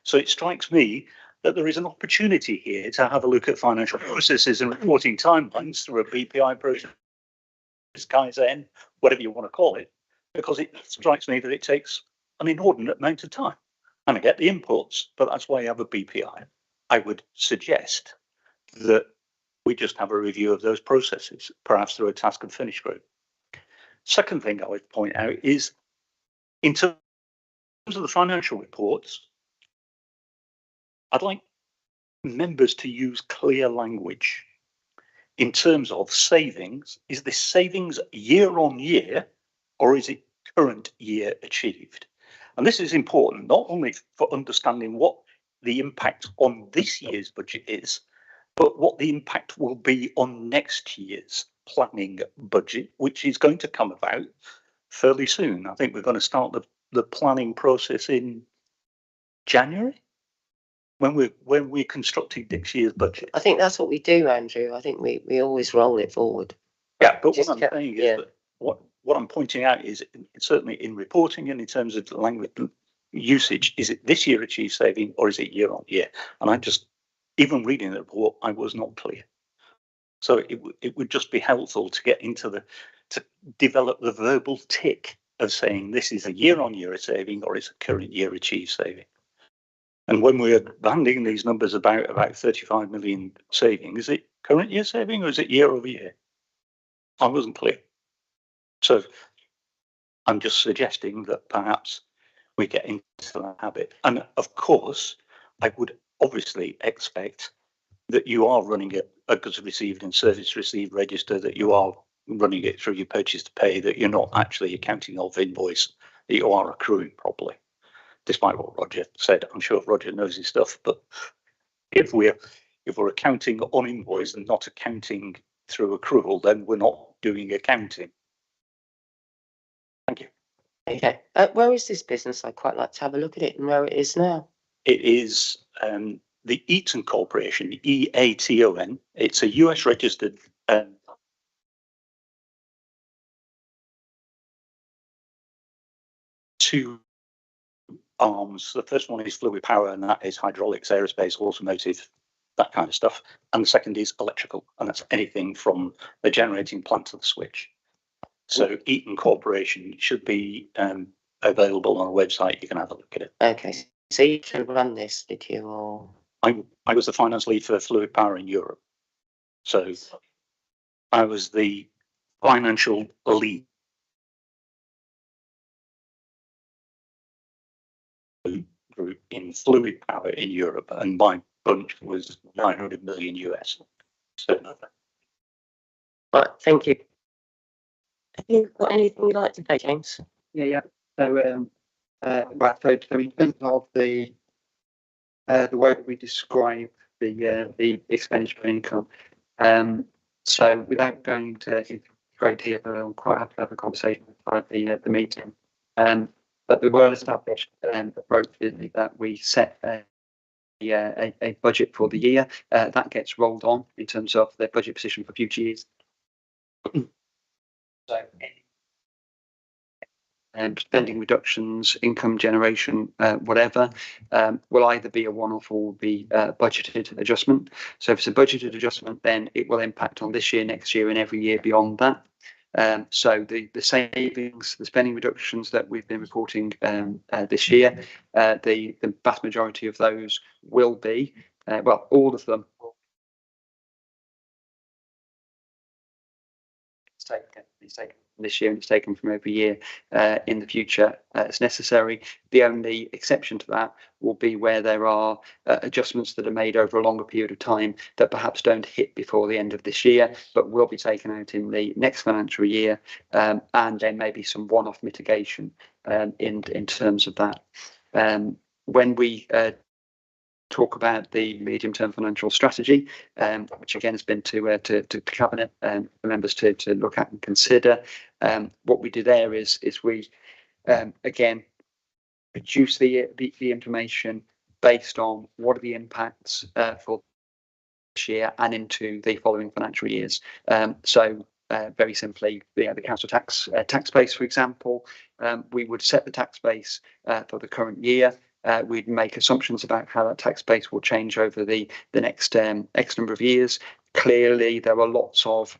B: So it strikes me that there is an opportunity here to have a look at financial processes and reporting timelines through a BPI process, Kaizen, whatever you want to call it, because it strikes me that it takes an inordinate amount of time. And I get the inputs, but that's why you have a BPI. I would suggest that we just have a review of those processes, perhaps through a task and finish group. Second thing I would point out is, in terms of the financial reports, I'd like members to use clear language in terms of savings. Is this savings year on year, or is it current year achieved? And this is important, not only for understanding what the impact on this year's budget is, but what the impact will be on next year's planning budget, which is going to come about fairly soon. I think we're going to start the planning process in January, when we're constructing next year's budget.
A: I think that's what we do, Andrew. I think we always roll it forward.
B: Yeah, but
A: Just
B: what I'm saying is that what I'm pointing out is, certainly in reporting and in terms of the language usage, is it this year achieved saving or is it year on year? And I just, even reading the report, I was not clear. So it would just be helpful to get into to develop the verbal tick of saying this is a year on year saving or it's a current year achieved saving. And when we're banding these numbers about 35 million saving, is it current year saving or is it year over year? I wasn't clear. So I'm just suggesting that perhaps we get into that habit. And of course, I would obviously expect that you are running a goods received and service received register, that you are running it through your purchase to pay, that you're not actually accounting of invoice, that you are accruing properly. Despite what Roger said, I'm sure Roger knows his stuff, but if we're accounting on invoice and not accounting through accrual, then we're not doing accounting. Thank you.
A: Okay. Where is this business? I'd quite like to have a look at it and where it is now.
B: It is the Eaton Corporation, EATON. It's a US registered two arms. The first one is fluid power, and that is hydraulics, aerospace, automotive, that kind of stuff. And the second is electrical, and that's anything from the generating plant to the switch. So Eaton Corporation should be available on a website. You can have a look at it.
A: Okay. So you can run this, did you? Or
B: I was the finance lead for fluid power in Europe. So I was the financial lead group in fluid power in Europe, and my bunch was 900 million US. So
A: right, thank you. Have you got anything you'd like to say, James?
K: Yeah. So, right. So in terms of the way that we describe the expenditure income, so without going into great detail, I'm quite happy to have a conversation about the meeting. But the well-established approach is that we set a budget for the year that gets rolled on in terms of the budget position for future years. So spending reductions, income generation, whatever, will either be a one-off or will be a budgeted adjustment. So if it's a budgeted adjustment, then it will impact on this year, next year, and every year beyond that. So the savings, the spending reductions that we've been reporting this year, the vast majority of those will be, well, all of them. It's taken this year, and it's taken from every year in the future as necessary. The only exception to that will be where there are adjustments that are made over a longer period of time that perhaps don't hit before the end of this year, but will be taken out in the next financial year, and there may be some one-off mitigation in terms of that. When we talk about the medium-term financial strategy, which again has been to cabinet for members to look at and consider. What we do there is we again produce the information based on what are the impacts for this year and into the following financial years. So very simply, the council tax base, for example, we would set the tax base for the current year. We'd make assumptions about how that tax base will change over the next X number of years. Clearly, there are lots of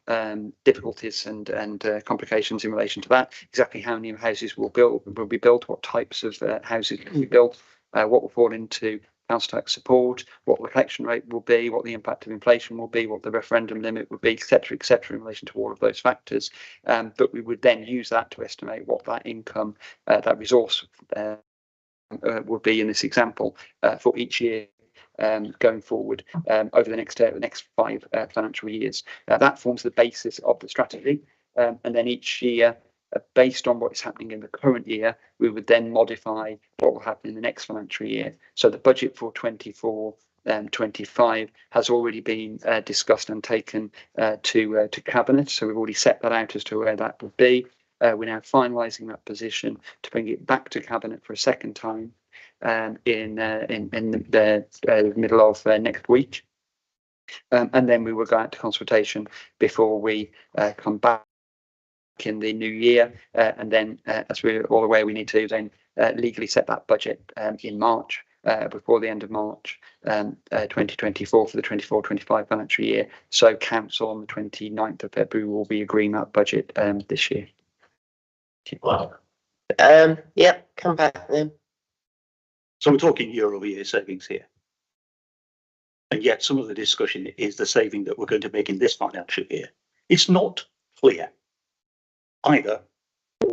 K: difficulties and complications in relation to that. Exactly how many houses will be built, what types of houses will be built, what will fall into council tax support, what the collection rate will be, what the impact of inflation will be, what the referendum limit will be, etc., in relation to all of those factors. But we would then use that to estimate what that income, that resource would be in this example for each year going forward over the next 5 financial years. That forms the basis of the strategy, and then each year, based on what is happening in the current year, we would then modify what will happen in the next financial year. So the budget for 24-25 has already been discussed and taken to cabinet. So we've already set that out as to where that would be. We're now finalising that position to bring it back to cabinet for a second time in the middle of next week, and then we will go out to consultation before we come back in the new year, and then as we're all aware, we need to then legally set that budget in March, before the end of March 2024 for the 24-25 financial year. So council on the 29th of February will be agreeing that budget this year.
A: Well, yep, come back then.
J: So we're talking year-over-year savings here. And yet some of the discussion is the saving that we're going to make in this financial year. It's not clear either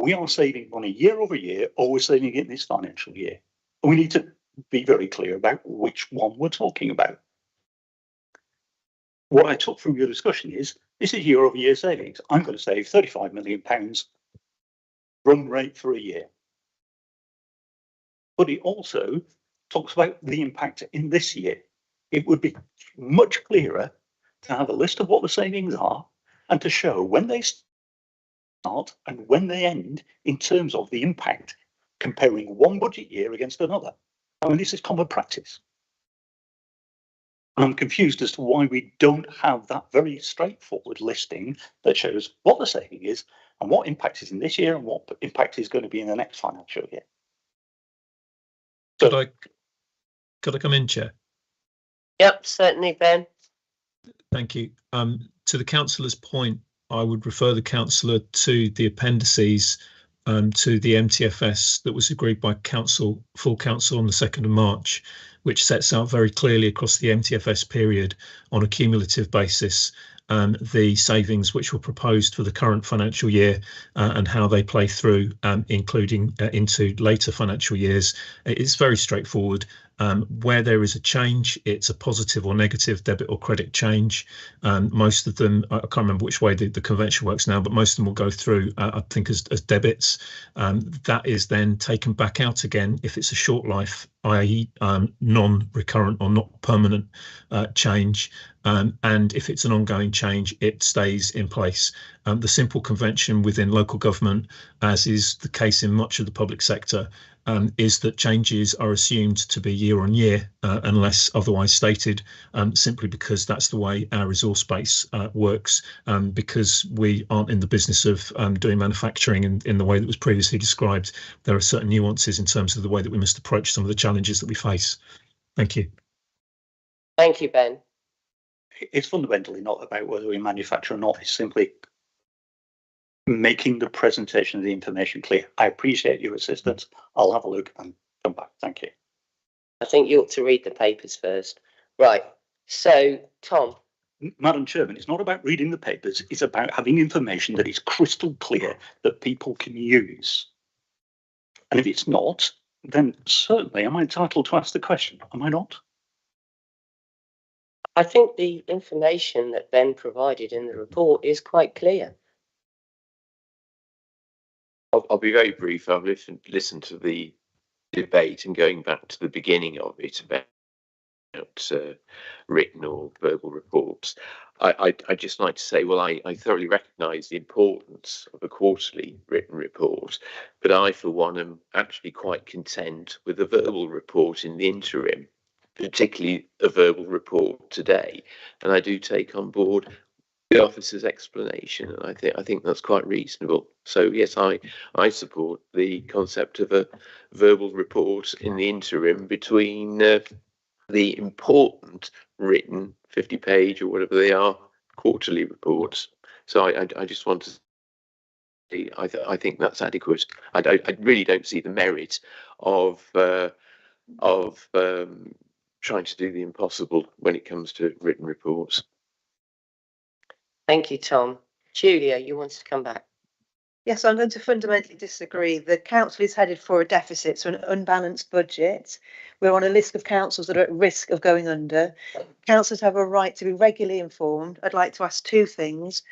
J: we are saving money year-over-year or we're saving it in this financial year. And we need to be very clear about which one we're talking about. What I took from your discussion is this is year-over-year savings. I'm going to save £35 million run rate for a year. But it also talks about the impact in this year. It would be much clearer to have a list of what the savings are and to show when they start and when they end in terms of the impact, comparing one budget year against another. I mean, this is common practice. And I'm confused as to why we don't have that very straightforward listing that shows what the saving is and what impact is in this year and what impact is going to be in the next financial year. So,
I: could I come in, Chair?
A: Yep, certainly, Ben.
I: Thank you. To the councillor's point, I would refer the councillor to the appendices to the MTFS that was agreed by full council on the 2nd of March, which sets out very clearly across the MTFS period on a cumulative basis the savings which were proposed for the current financial year and how they play through, including into later financial years. It's very straightforward. Where there is a change, it's a positive or negative debit or credit change. Most of them, I can't remember which way the convention works now, but most of them will go through, I think, as debits. That is then taken back out again if it's a short life, i.e. non-recurrent or not permanent change. And if it's an ongoing change, it stays in place. The simple convention within local government, as is the case in much of the public sector, is that changes are assumed to be year on year unless otherwise stated, simply because that's the way our resource base works, because we aren't in the business of doing manufacturing in the way that was previously described. There are certain nuances in terms of the way that we must approach some of the challenges that we face. Thank you.
A: Thank you, Ben.
L: It's fundamentally not about whether we manufacture or not. It's simply making the presentation of the information clear. I appreciate your assistance. I'll have a look and come back. Thank you.
A: I think you ought to read the papers first. Right. So, Tom.
L: Madam Chairman, it's not about reading the papers. It's about having information that is crystal clear that people can use. And if it's not, then certainly am I entitled to ask the question? Am I not?
A: I think the information that Ben provided in the report is quite clear.
E: I'll be very brief. I've listened to the debate, and going back to the beginning of it about written or verbal reports, I'd just like to say, well, I thoroughly recognise the importance of a quarterly written report, but I, for one, am actually quite content with a verbal report in the interim, particularly a verbal report today. And I do take on board the officer's explanation, and I think that's quite reasonable. So yes, I support the concept of a verbal report in the interim between the important written 50-page or whatever they are quarterly reports. So I just want to say I think that's adequate. I really don't see the merit of trying to do the impossible when it comes to written reports.
A: Thank you, Tom. Julia, you wanted to come back.
F: Yes, I'm going to fundamentally disagree. The council is headed for a deficit, so an unbalanced budget. We're on a list of councils that are at risk of going under. Councillors have a right to be regularly informed. I'd like to ask two things.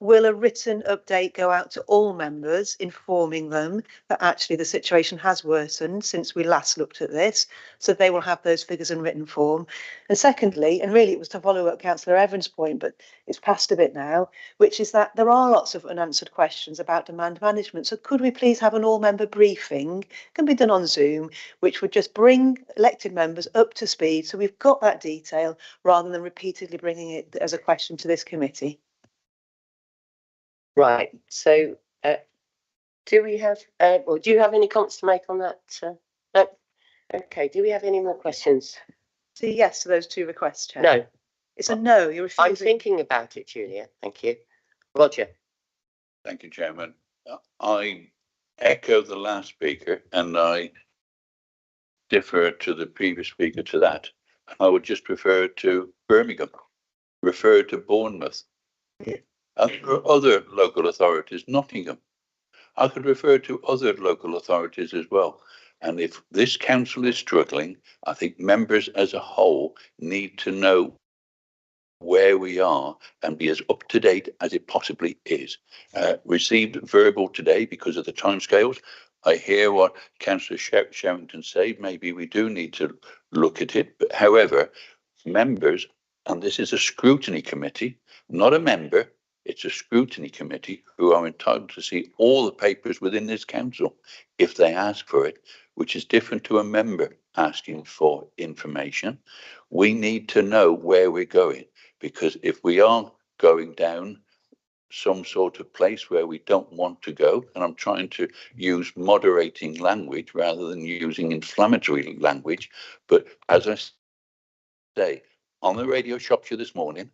F: Will a written update go out to all members, informing them that actually the situation has worsened since we last looked at this, so they will have those figures in written form? And secondly, and really it was to follow up Councillor Evans' point, but it's past a bit now, which is that there are lots of unanswered questions about demand management. So could we please have an all-member briefing, can be done on Zoom, which would just bring elected members up to speed, so we've got that detail rather than repeatedly bringing it as a question to this committee.
A: Right. So, do we have? Or do you have any comments to make on that? No. Okay. Do we have any more questions?
F: So yes to those two requests, Chair.
A: No.
F: It's a no. You're refusing.
A: I'm thinking about it, Julia. Thank you, Roger.
G: Thank you, Chairman. I echo the last speaker, and I defer to the previous speaker to that. I would just refer to Birmingham, refer to Bournemouth. And there are other local authorities, Nottingham. I could refer to other local authorities as well. And if this council is struggling, I think members as a whole need to know where we are and be as up to date as it possibly is. Received verbal today because of the timescales. I hear what Councillor Sherrington said. Maybe we do need to look at it. But however, members, and this is a scrutiny committee, not a member, it's a scrutiny committee who are entitled to see all the papers within this council if they ask for it, which is different to a member asking for information. We need to know where we're going, because if we are going down some sort of place where we don't want to go, and I'm trying to use moderating language rather than using inflammatory language, but as I say, on the Radio Shropshire this morning,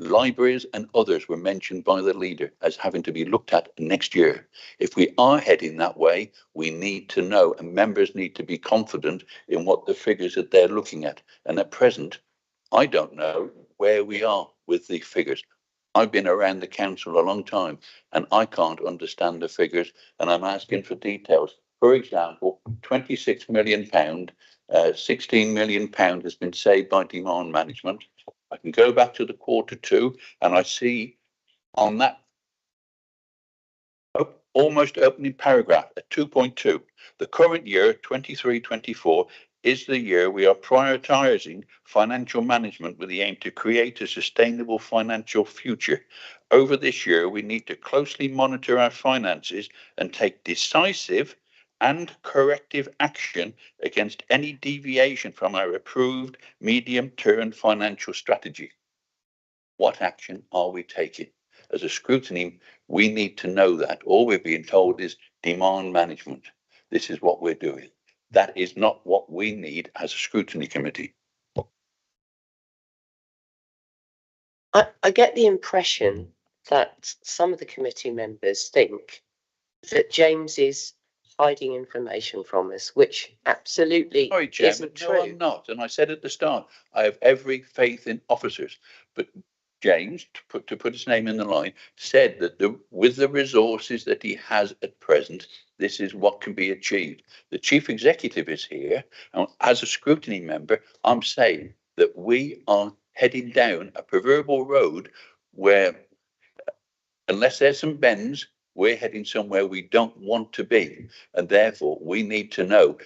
G: libraries and others were mentioned by the leader as having to be looked at next year. If we are heading that way, we need to know, and members need to be confident in what the figures that they're looking at. And at present, I don't know where we are with the figures. I've been around the council a long time and I can't understand the figures, and I'm asking for details. For example, £26 million, £16 million has been saved by demand management. I can go back to the Q2 and I see on that almost opening paragraph at 2.2, the current year 23-24 is the year we are prioritising financial management with the aim to create a sustainable financial future. Over this year, we need to closely monitor our finances and take decisive and corrective action against any deviation from our approved medium-term financial strategy. What action are we taking? As a scrutiny, we need to know that. All we're being told is demand management. This is what we're doing. That is not what we need as a scrutiny committee.
A: I get the impression that some of the committee members think that James is hiding information from us, which absolutely
G: Sorry, Chairman,
A: isn't
G: no,
A: true.
G: I'm not. And I said at the start, I have every faith in officers. But James, to put his name in the line, said that with the resources that he has at present, this is what can be achieved. The chief executive is here, and as a scrutiny member, I'm saying that we are heading down a proverbial road where, unless there's some bends, we're heading somewhere we don't want to be. And therefore, we need to know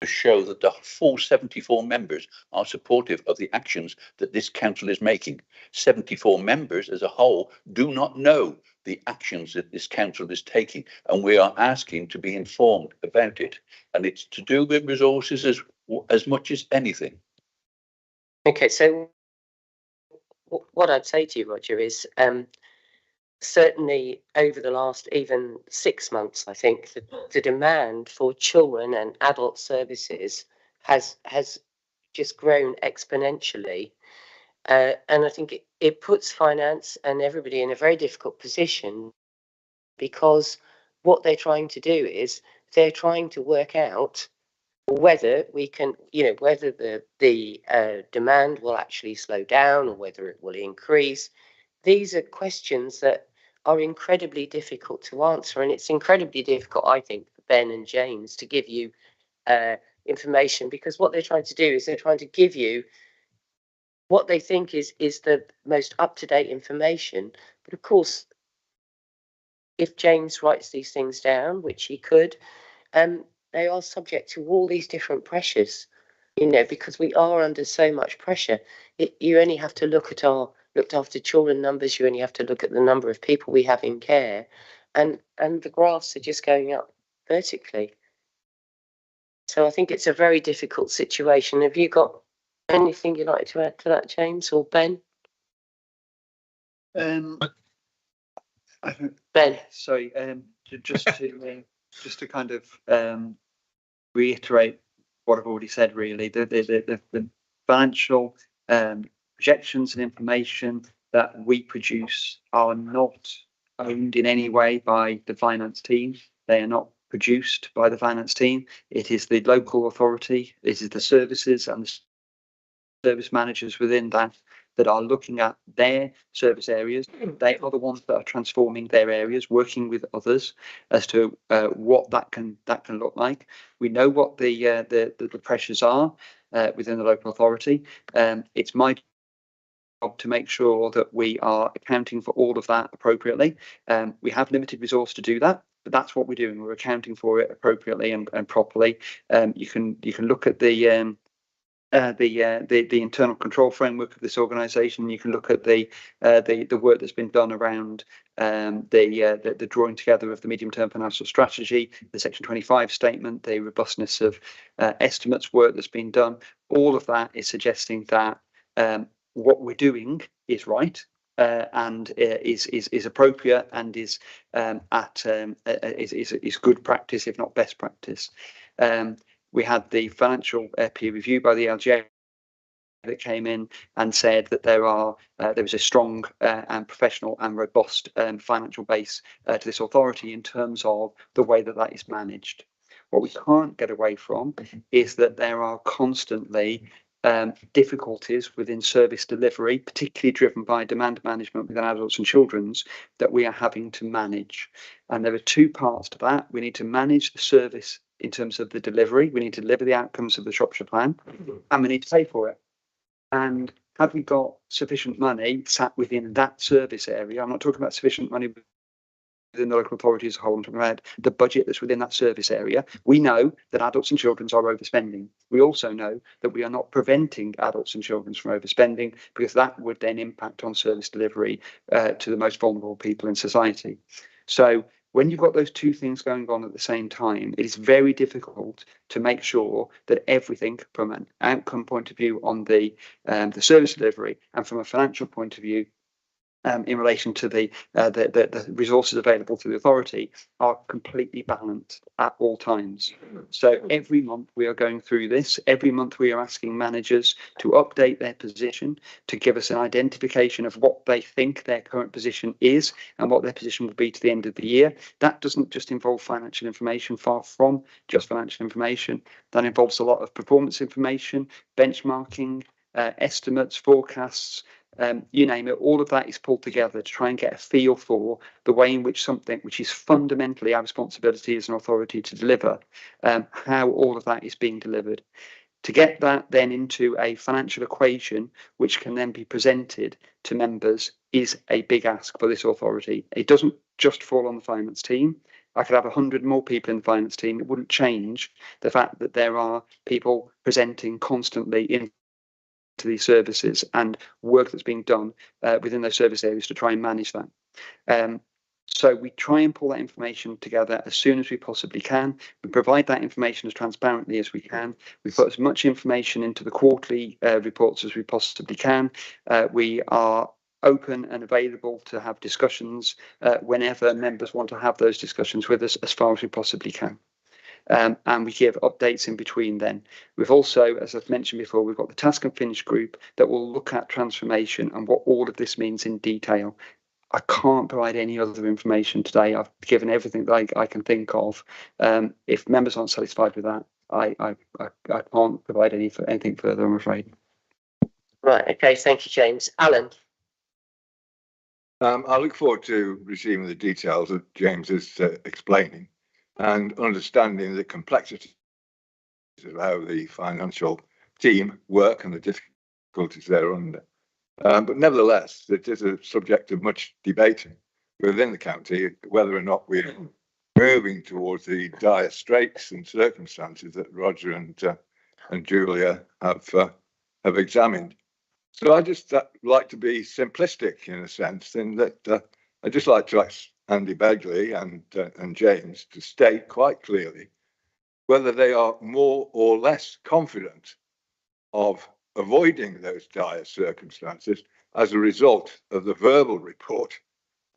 G: to show that the full 74 members are supportive of the actions that this council is making. 74 members as a whole do not know the actions that this council is taking, and we are asking to be informed about it. And it's to do with resources as much as anything.
A: Okay, so what I'd say to you, Roger, is certainly over the last even 6 months, I think the demand for children and adult services has just grown exponentially. And I think it puts finance and everybody in a very difficult position, because what they're trying to do is they're trying to work out whether we can, whether the demand will actually slow down or whether it will increase. These are questions that are incredibly difficult to answer, and it's incredibly difficult, I think, for Ben and James to give you information, because what they're trying to do is they're trying to give you what they think is the most up-to-date information. But of course, if James writes these things down, which he could, they are subject to all these different pressures, because we are under so much pressure. You only have to look at our looked after children numbers, you only have to look at the number of people we have in care, and the graphs are just going up vertically. So I think it's a very difficult situation. Have you got anything you'd like to add to that, James or Ben?
K: Ben, sorry, just to kind of reiterate what I've already said. Really, the financial projections and information that we produce are not owned in any way by the finance team. They are not produced by the finance team. It is the local authority. It is the services and the service managers within that are looking at their service areas. They are the ones that are transforming their areas, working with others as to what that can look like. We know what the pressures are within the local authority. It's my job to make sure that we are accounting for all of that appropriately. We have limited resource to do that, but that's what we're doing. We're accounting for it appropriately and properly. You can look at the internal control framework of this organisation. You can look at the work that's been done around the drawing together of the medium-term financial strategy, the Section 25 statement, the robustness of estimates work that's been done. All of that is suggesting that what we're doing is right and is appropriate and is good practice, if not best practice. We had the financial peer review by the LGA that came in and said that there was a strong and professional and robust financial base to this authority in terms of the way that is managed. What we can't get away from is that there are constantly difficulties within service delivery, particularly driven by demand management within adults and children's, that we are having to manage. And there are two parts to that. We need to manage the service in terms of the delivery. We need to deliver the outcomes of the Shropshire Plan, and we need to pay for it. And have we got sufficient money sat within that service area? I'm not talking about sufficient money within the local authority as a whole. I'm talking about the budget that's within that service area. We know that adults and children's are overspending. We also know that we are not preventing adults and children's from overspending, because that would then impact on service delivery to the most vulnerable people in society. So When you've got those two things going on at the same time, it is very difficult to make sure that everything from an outcome point of view on the service delivery and from a financial point of view in relation to the resources available to the authority are completely balanced at all times. So every month we are going through this. Every month we are asking managers to update their position, to give us an identification of what they think their current position is and what their position will be to the end of the year. That doesn't just involve financial information, far from just financial information. That involves a lot of performance information, benchmarking, estimates, forecasts, you name it. All of that is pulled together to try and get a feel for the way in which something which is fundamentally our responsibility as an authority to deliver, how all of that is being delivered. To get that then into a financial equation which can then be presented to members is a big ask for this authority. It doesn't just fall on the finance team. I could have 100 more people in the finance team. It wouldn't change the fact that there are people presenting constantly in to these services and work that's being done within those service areas to try and manage that. So we try and pull that information together as soon as we possibly can. We provide that information as transparently as we can. We put as much information into the quarterly reports as we possibly can. We are open and available to have discussions whenever members want to have those discussions with us as far as we possibly can. And we give updates in between then. We've also, as I've mentioned before, we've got the Task and Finish group that will look at transformation and what all of this means in detail. I can't provide any other information today. I've given everything that I can think of. If members aren't satisfied with that, I can't provide anything further, I'm afraid.
A: Right, okay, thank you, James. Alan?
H: I look forward to receiving the details that James is explaining and understanding the complexities of how the financial team work and the difficulties they're under. But nevertheless, it is a subject of much debate within the county whether or not we're moving towards the dire straits and circumstances that Roger and Julia have examined. So I just like to be simplistic in a sense, in that I just like to ask Andy Begley and James to state quite clearly whether they are more or less confident of avoiding those dire circumstances as a result of the verbal report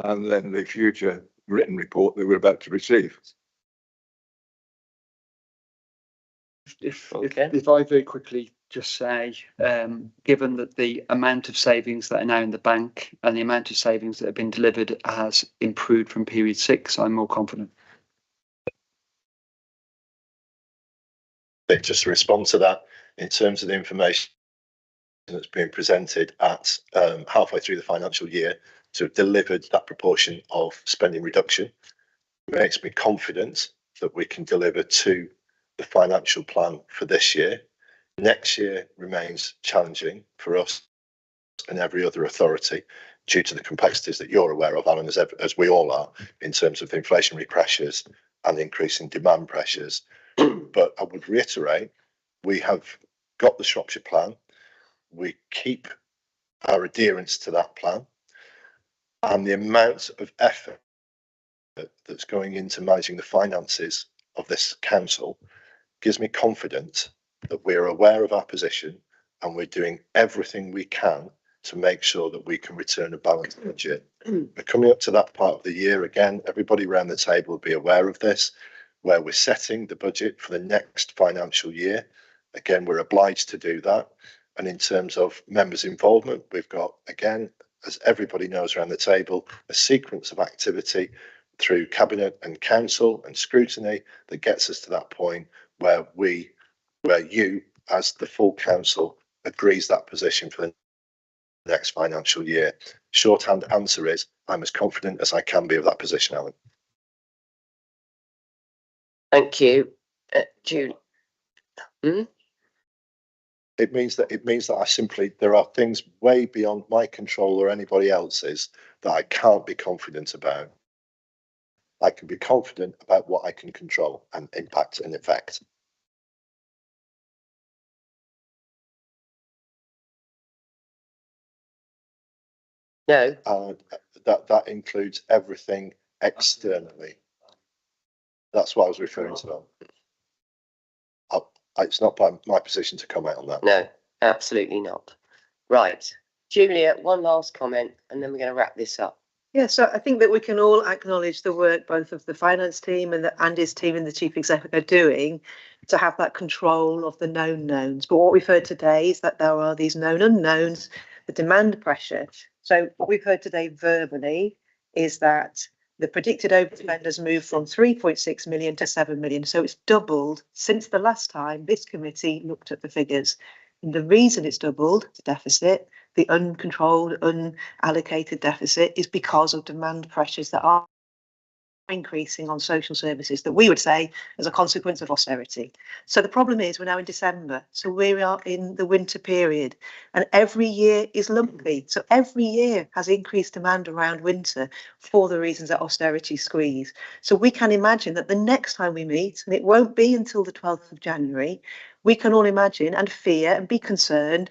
H: and then the future written report that we're about to receive.
K: If I very quickly just say, given that the amount of savings that are now in the bank and the amount of savings that have been delivered has improved from period 6, I'm more confident.
M: Just to respond to that, in terms of the information that's being presented at halfway through the financial year to have delivered that proportion of spending reduction, makes me confident that we can deliver to the financial plan for this year. Next year remains challenging for us and every other authority due to the complexities that you're aware of, Alan, as we all are, in terms of inflationary pressures and increasing demand pressures. But I would reiterate, we have got the Shropshire plan. We keep our adherence to that plan, and the amount of effort that's going into managing the finances of this council gives me confidence that we're aware of our position and we're doing everything we can to make sure that we can return a balanced budget. We're coming up to that part of the year again. Everybody around the table will be aware of this, where we're setting the budget for the next financial year. Again, we're obliged to do that. And in terms of members' involvement, we've got, again, as everybody knows around the table, a sequence of activity through Cabinet and Council and Scrutiny that gets us to that point where you, as the full council, agrees that position for the next financial year. Shorthand answer is, I'm as confident as I can be of that position, Alan.
A: Thank you. Julie?
M: It means that I simply, there are things way beyond my control or anybody else's that I can't be confident about. I can be confident about what I can control and impact and effect.
A: No.
M: That includes everything externally. That's what I was referring to. It's not my position to comment on that.
A: No, absolutely not. Right. Julia, one last comment, and then we're going to wrap this up.
F: Yeah, so I think that we can all acknowledge the work both of the finance team and Andy's team and the chief executive are doing to have that control of the known knowns. But what we've heard today is that there are these known unknowns, the demand pressure. So what we've heard today verbally is that the predicted overspend has moved from 3.6 million to 7 million. So it's doubled since the last time this committee looked at the figures. And the reason it's doubled, the deficit, the uncontrolled, unallocated deficit, is because of demand pressures that are increasing on social services that we would say as a consequence of austerity. So the problem is we're now in December, so we are in the winter period, and every year is lumpy. So every year has increased demand around winter for the reasons that austerity squeeze. So we can imagine that the next time we meet, and it won't be until the 12th of January, we can all imagine and fear and be concerned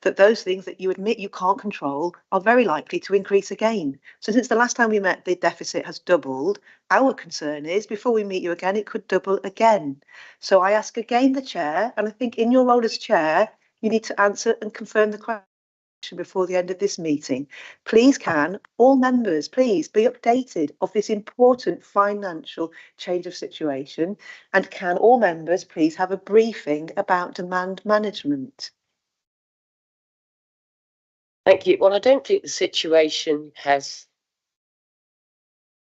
F: that those things that you admit you can't control are very likely to increase again. So since the last time we met, the deficit has doubled. Our concern is before we meet you again, it could double again. So I ask again the chair, and I think in your role as chair, you need to answer and confirm the question before the end of this meeting. Please can all members please be updated of this important financial change of situation, and can all members please have a briefing about demand management?
A: Thank you. Well, I don't think the situation has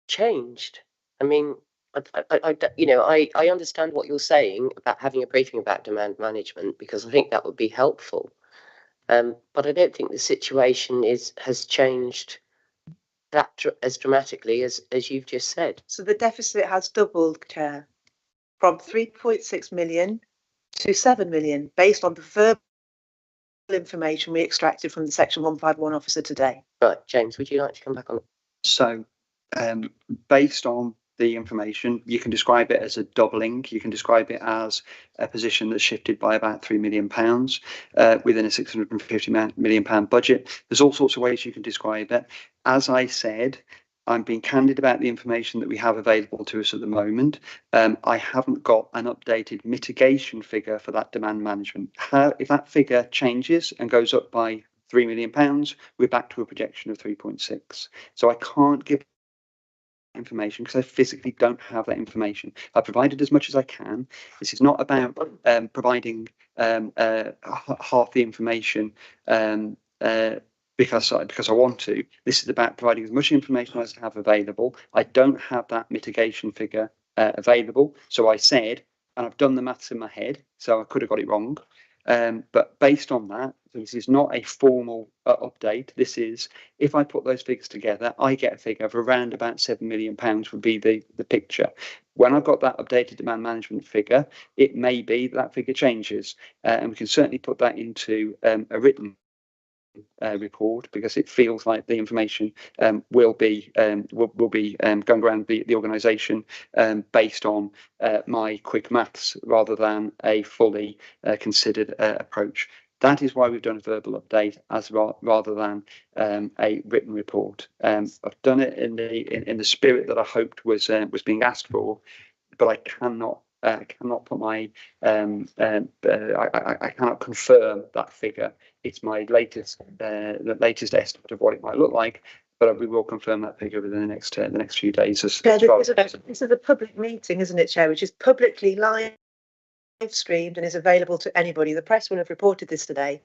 A: changed. I mean, I understand what you're saying about having a briefing about demand management, because I think that would be helpful. But I don't think the situation has changed that as dramatically as you've just said.
F: So the deficit has doubled, Chair, from 3.6 million to 7 million, based on the verbal information we extracted from the Section 151 officer today.
A: Right, James, would you like to come back on?
K: So, based on the information, you can describe it as a doubling. You can describe it as a position that's shifted by about £3 million within a £650 million budget. There's all sorts of ways you can describe it. As I said, I'm being candid about the information that we have available to us at the moment. I haven't got an updated mitigation figure for that demand management. If that figure changes and goes up by £3 million, we're back to a projection of 3.6. So I can't give information because I physically don't have that information. I've provided as much as I can. This is not about providing half the information because I want to. This is about providing as much information as I have available. I don't have that mitigation figure available. So I said, and I've done the maths in my head, so I could have got it wrong. But based on that, this is not a formal update. This is, if I put those figures together, I get a figure of around about £7 million would be the picture. When I've got that updated demand management figure, it may be that figure changes. And we can certainly put that into a written report, because it feels like the information will be going around the organisation based on my quick maths rather than a fully considered approach. That is why we've done a verbal update rather than a written report. I've done it in the spirit that I hoped was being asked for, but I cannot put my I cannot confirm that figure. It's my latest estimate of what it might look like, but we will confirm that figure within the next few days. This
F: is a public meeting, isn't it, Chair, which is publicly live streamed and is available to anybody. The press will have reported this today.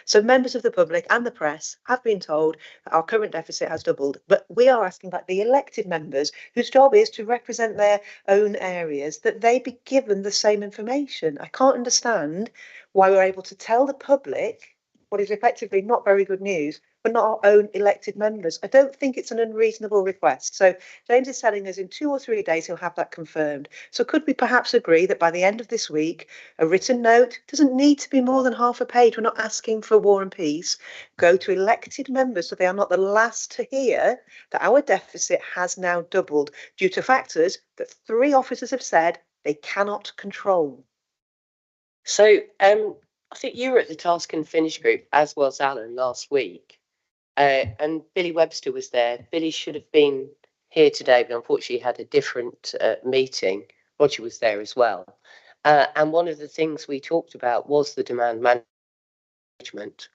F: So members of the public and the press have been told that our current deficit has doubled, but we are asking that the elected members, whose job is to represent their own areas, that they be given the same information. I can't understand why we're able to tell the public what is effectively not very good news, but not our own elected members. I don't think it's an unreasonable request. So James is telling us in 2 or 3 days he'll have that confirmed. So could we perhaps agree that by the end of this week, a written note, doesn't need to be more than half a page, we're not asking for war and peace, go to elected members so they are not the last to hear that our deficit has now doubled due to factors that 3 officers have said they cannot control.
A: So I think you were at the Task and Finish group, as was Alan, last week. And Billy Webster was there. Billy should have been here today, but unfortunately had a different meeting. Roger was there as well. And one of the things we talked about was the demand management.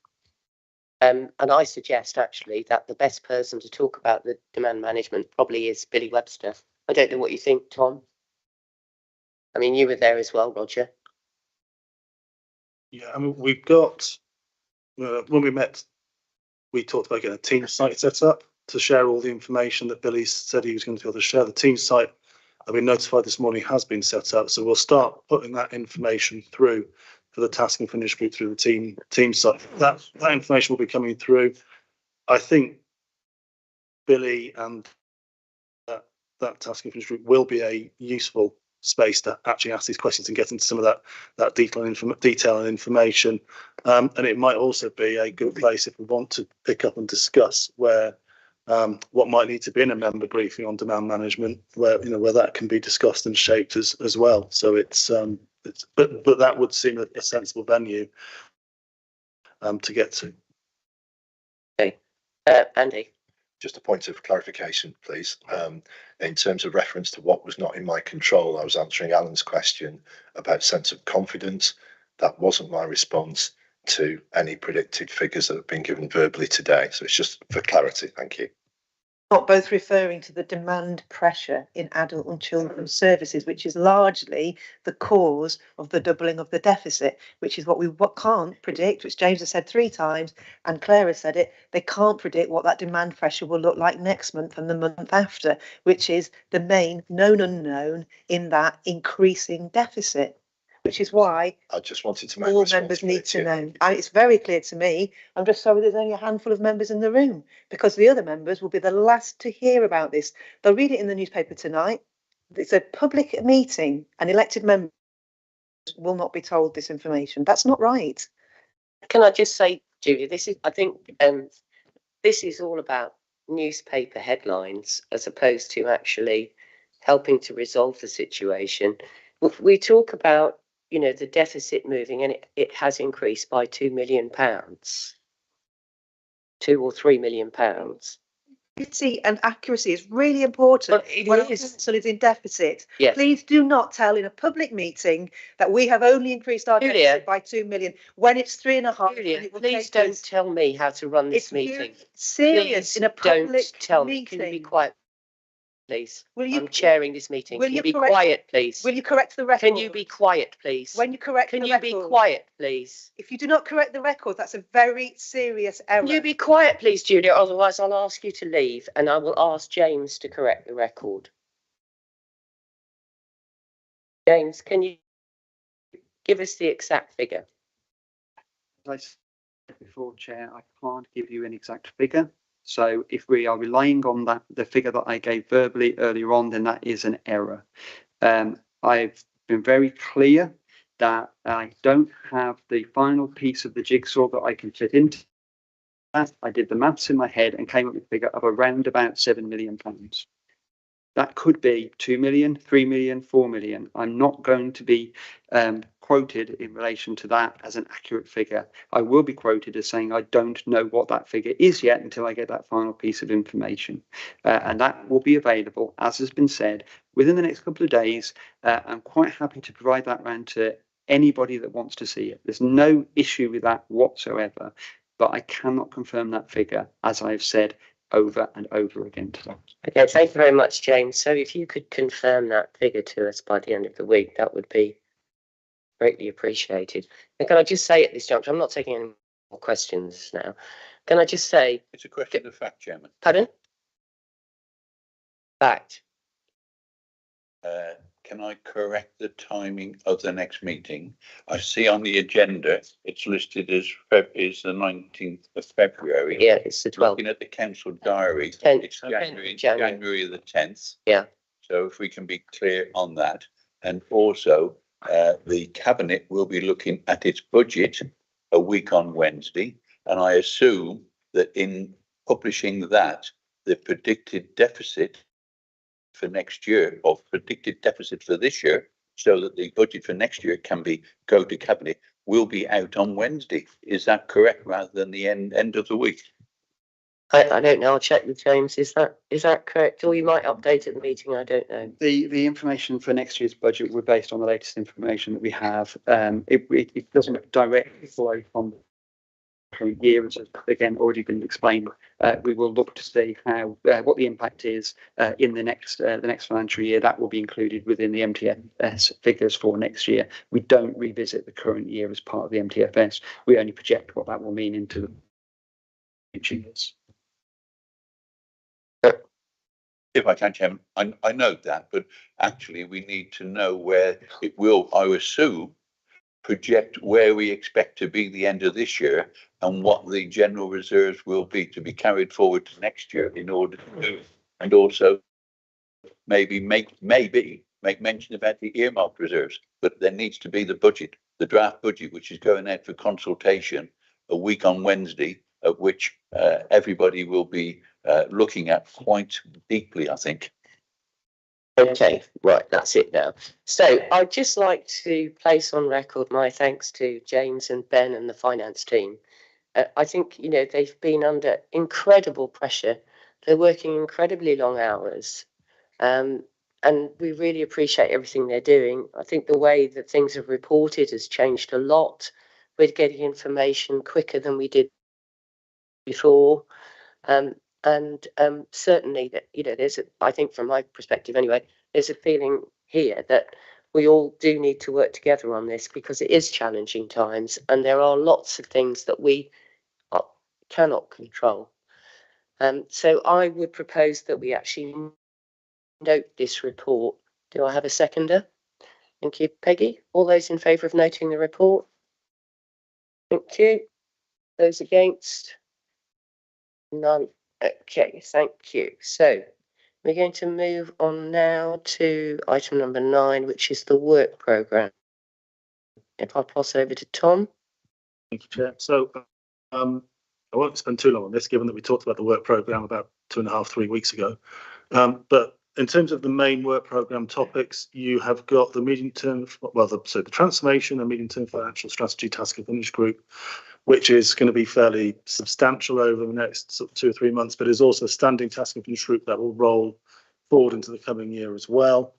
A: And I suggest actually that the best person to talk about the demand management probably is Billy Webster. I don't know what you think, Tom. I mean, you were there as well, Roger.
J: Yeah, I mean, we've got, when we met, we talked about getting a team site set up to share all the information that Billy said he was going to be able to share. The team site, I've been notified this morning, has been set up. So we'll start putting that information through for the task and finish group through the team site. That information will be coming through. I think Billy and that task and finish group will be a useful space to actually ask these questions and get into some of that detail and information. And it might also be a good place if we want to pick up and discuss where what might need to be in a member briefing on demand management, where that can be discussed and shaped as well. So but that would seem a sensible venue to get to.
A: Okay, Andy.
M: Just a point of clarification, please. In terms of reference to what was not in my control, I was answering Alan's question about sense of confidence. That wasn't my response to any predicted figures that have been given verbally today. So it's just for clarity. Thank you.
F: Not both referring to the demand pressure in adult and children's services, which is largely the cause of the doubling of the deficit, which is what we can't predict, which James has said 3 times and Claire has said it. They can't predict what that demand pressure will look like next month and the month after, which is the main known unknown in that increasing deficit. Which is why
M: I just wanted to make
F: all members need to know. And it's very clear to me. I'm just sorry there's only a handful of members in the room, because the other members will be the last to hear about this. They'll read it in the newspaper tonight. It's a public meeting, and elected members will not be told this information. That's not right.
A: Can I just say, Julia, I think this is all about newspaper headlines as opposed to actually helping to resolve the situation. We talk about the deficit moving, and it has increased by £2 million, £2 or £3 million.
F: Accuracy and accuracy is really important when our council is in deficit. Yes. Please do not tell in a public meeting that we have only increased our deficit by 2 million when it's 3.5.
A: Julia, please don't tell me how to run this meeting.
F: Serious in a public
A: don't tell
F: meeting.
A: Me. Can you be quiet, please? I'm chairing this meeting. Can you be quiet, please?
F: Will you correct the record?
A: Can you be quiet, please?
F: When you correct the record.
A: Can you be quiet, please?
F: If you do not correct the record, that's a very serious error.
A: Can you be quiet, please, Julia? Otherwise, I'll ask you to leave, and I will ask James to correct the record. James, can you give us the exact figure?
K: As I said before, Chair, I can't give you an exact figure. So if we are relying on the figure that I gave verbally earlier on, then that is an error. I've been very clear that I don't have the final piece of the jigsaw that I can fit into that. I did the maths in my head and came up with a figure of around about £7 million. That could be 2 million, 3 million, 4 million. I'm not going to be quoted in relation to that as an accurate figure. I will be quoted as saying I don't know what that figure is yet until I get that final piece of information. And that will be available, as has been said, within the next couple of days. I'm quite happy to provide that round to anybody that wants to see it. There's no issue with that whatsoever, but I cannot confirm that figure, as I've said over and over again today.
A: Okay, thank you very much, James. So if you could confirm that figure to us by the end of the week, that would be greatly appreciated. And can I just say at this juncture, I'm not taking any more questions now. Can I just say...
G: It's a question of fact, Chairman.
A: Pardon? Fact.
G: Can I correct the timing of the next meeting? I see on the agenda it's listed as the 19th of February.
A: Yeah, it's the 12th.
G: Looking at the council diary,
A: 10th.
G: it's January the 10th.
A: Yeah.
G: So if we can be clear on that. And also, the Cabinet will be looking at its budget a week on Wednesday. And I assume that in publishing that, the predicted deficit for next year, or predicted deficit for this year, so that the budget for next year can go to Cabinet, will be out on Wednesday. Is that correct, rather than the end of the week?
A: I don't know. I'll check with James. Is that correct? Or you might update at the meeting. I don't know.
K: The information for next year's budget were based on the latest information that we have. It doesn't directly flow from the current year, as again already been explained. We will look to see how what the impact is in the next financial year. That will be included within the MTFS figures for next year. We don't revisit the current year as part of the MTFS. We only project what that will mean into the future years.
G: If I can, Chairman, I note that, but actually we need to know where it will, I assume, project where we expect to be the end of this year and what the general reserves will be to be carried forward to next year in order to do it. And also maybe make mention about the earmarked reserves, but there needs to be the budget, the draft budget, which is going out for consultation a week on Wednesday, at which everybody will be looking at quite deeply, I think.
A: Okay, right, that's it now. So I'd just like to place on record my thanks to James and Ben and the finance team. I think, you know, they've been under incredible pressure. They're working incredibly long hours. And we really appreciate everything they're doing. I think the way that things have reported has changed a lot. We're getting information quicker than we did before. Certainly that, you know, I think from my perspective anyway, there's a feeling here that we all do need to work together on this because it is challenging times and there are lots of things that we cannot control. So I would propose that we actually note this report. Do I have a seconder? Thank you, Peggy. All those in favour of noting the report? Thank you. Those against? None. Okay, thank you. So we're going to move on now to item number 9, which is the work programme. If I pass over to Tom.
J: Thank you, Chair. So I won't spend too long on this, given that we talked about the work programme about 2.5-3 weeks ago. But in terms of the main work programme topics, you have got the medium-term, the transformation and medium-term financial strategy task and finish group, which is going to be fairly substantial over the next sort of 2 or 3 months, but is also a standing task and finish group that will roll forward into the coming year as well.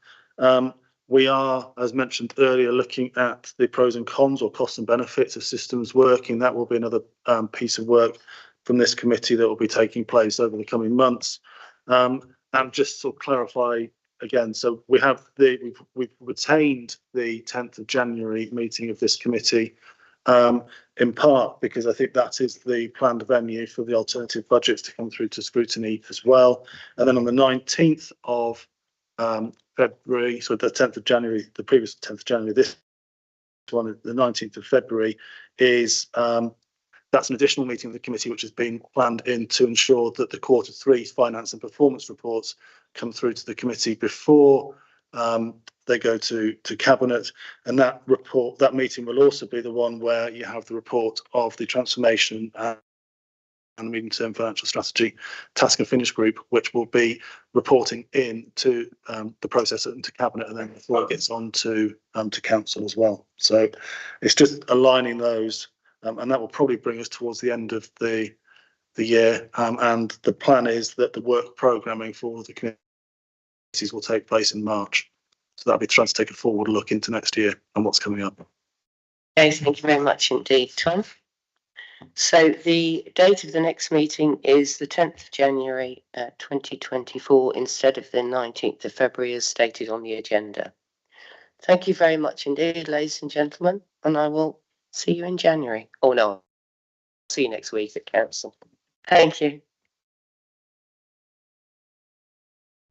J: We are, as mentioned earlier, looking at the pros and cons or costs and benefits of systems working. That will be another piece of work from this committee that will be taking place over the coming months. And just to clarify again, so we've retained the 10th of January meeting of this committee, in part because I think that is the planned venue for the alternative budgets to come through to scrutiny as well. And then on the 19th of February, so the 10th of January, the previous 10th of January, this one, the 19th of February, is that's an additional meeting of the committee which has been planned in to ensure that the Q3 finance and performance reports come through to the committee before they go to Cabinet. And that meeting will also be the one where you have the report of the transformation and medium-term financial strategy task and finish group, which will be reporting in to the process and to Cabinet, and then before it gets on to Council as well. So it's just aligning those, and that will probably bring us towards the end of the year. And the plan is that the work programming for the committees will take place in March. So that'll be trying to take a forward look into next year and what's coming up.
A: Okay, thank you very much indeed, Tom. So the date of the next meeting is the 10th of January 2024 instead of the 19th of February as stated on the agenda. Thank you very much indeed, ladies and gentlemen, and I will see you in January. Oh no, I'll see you next week at Council. Thank you.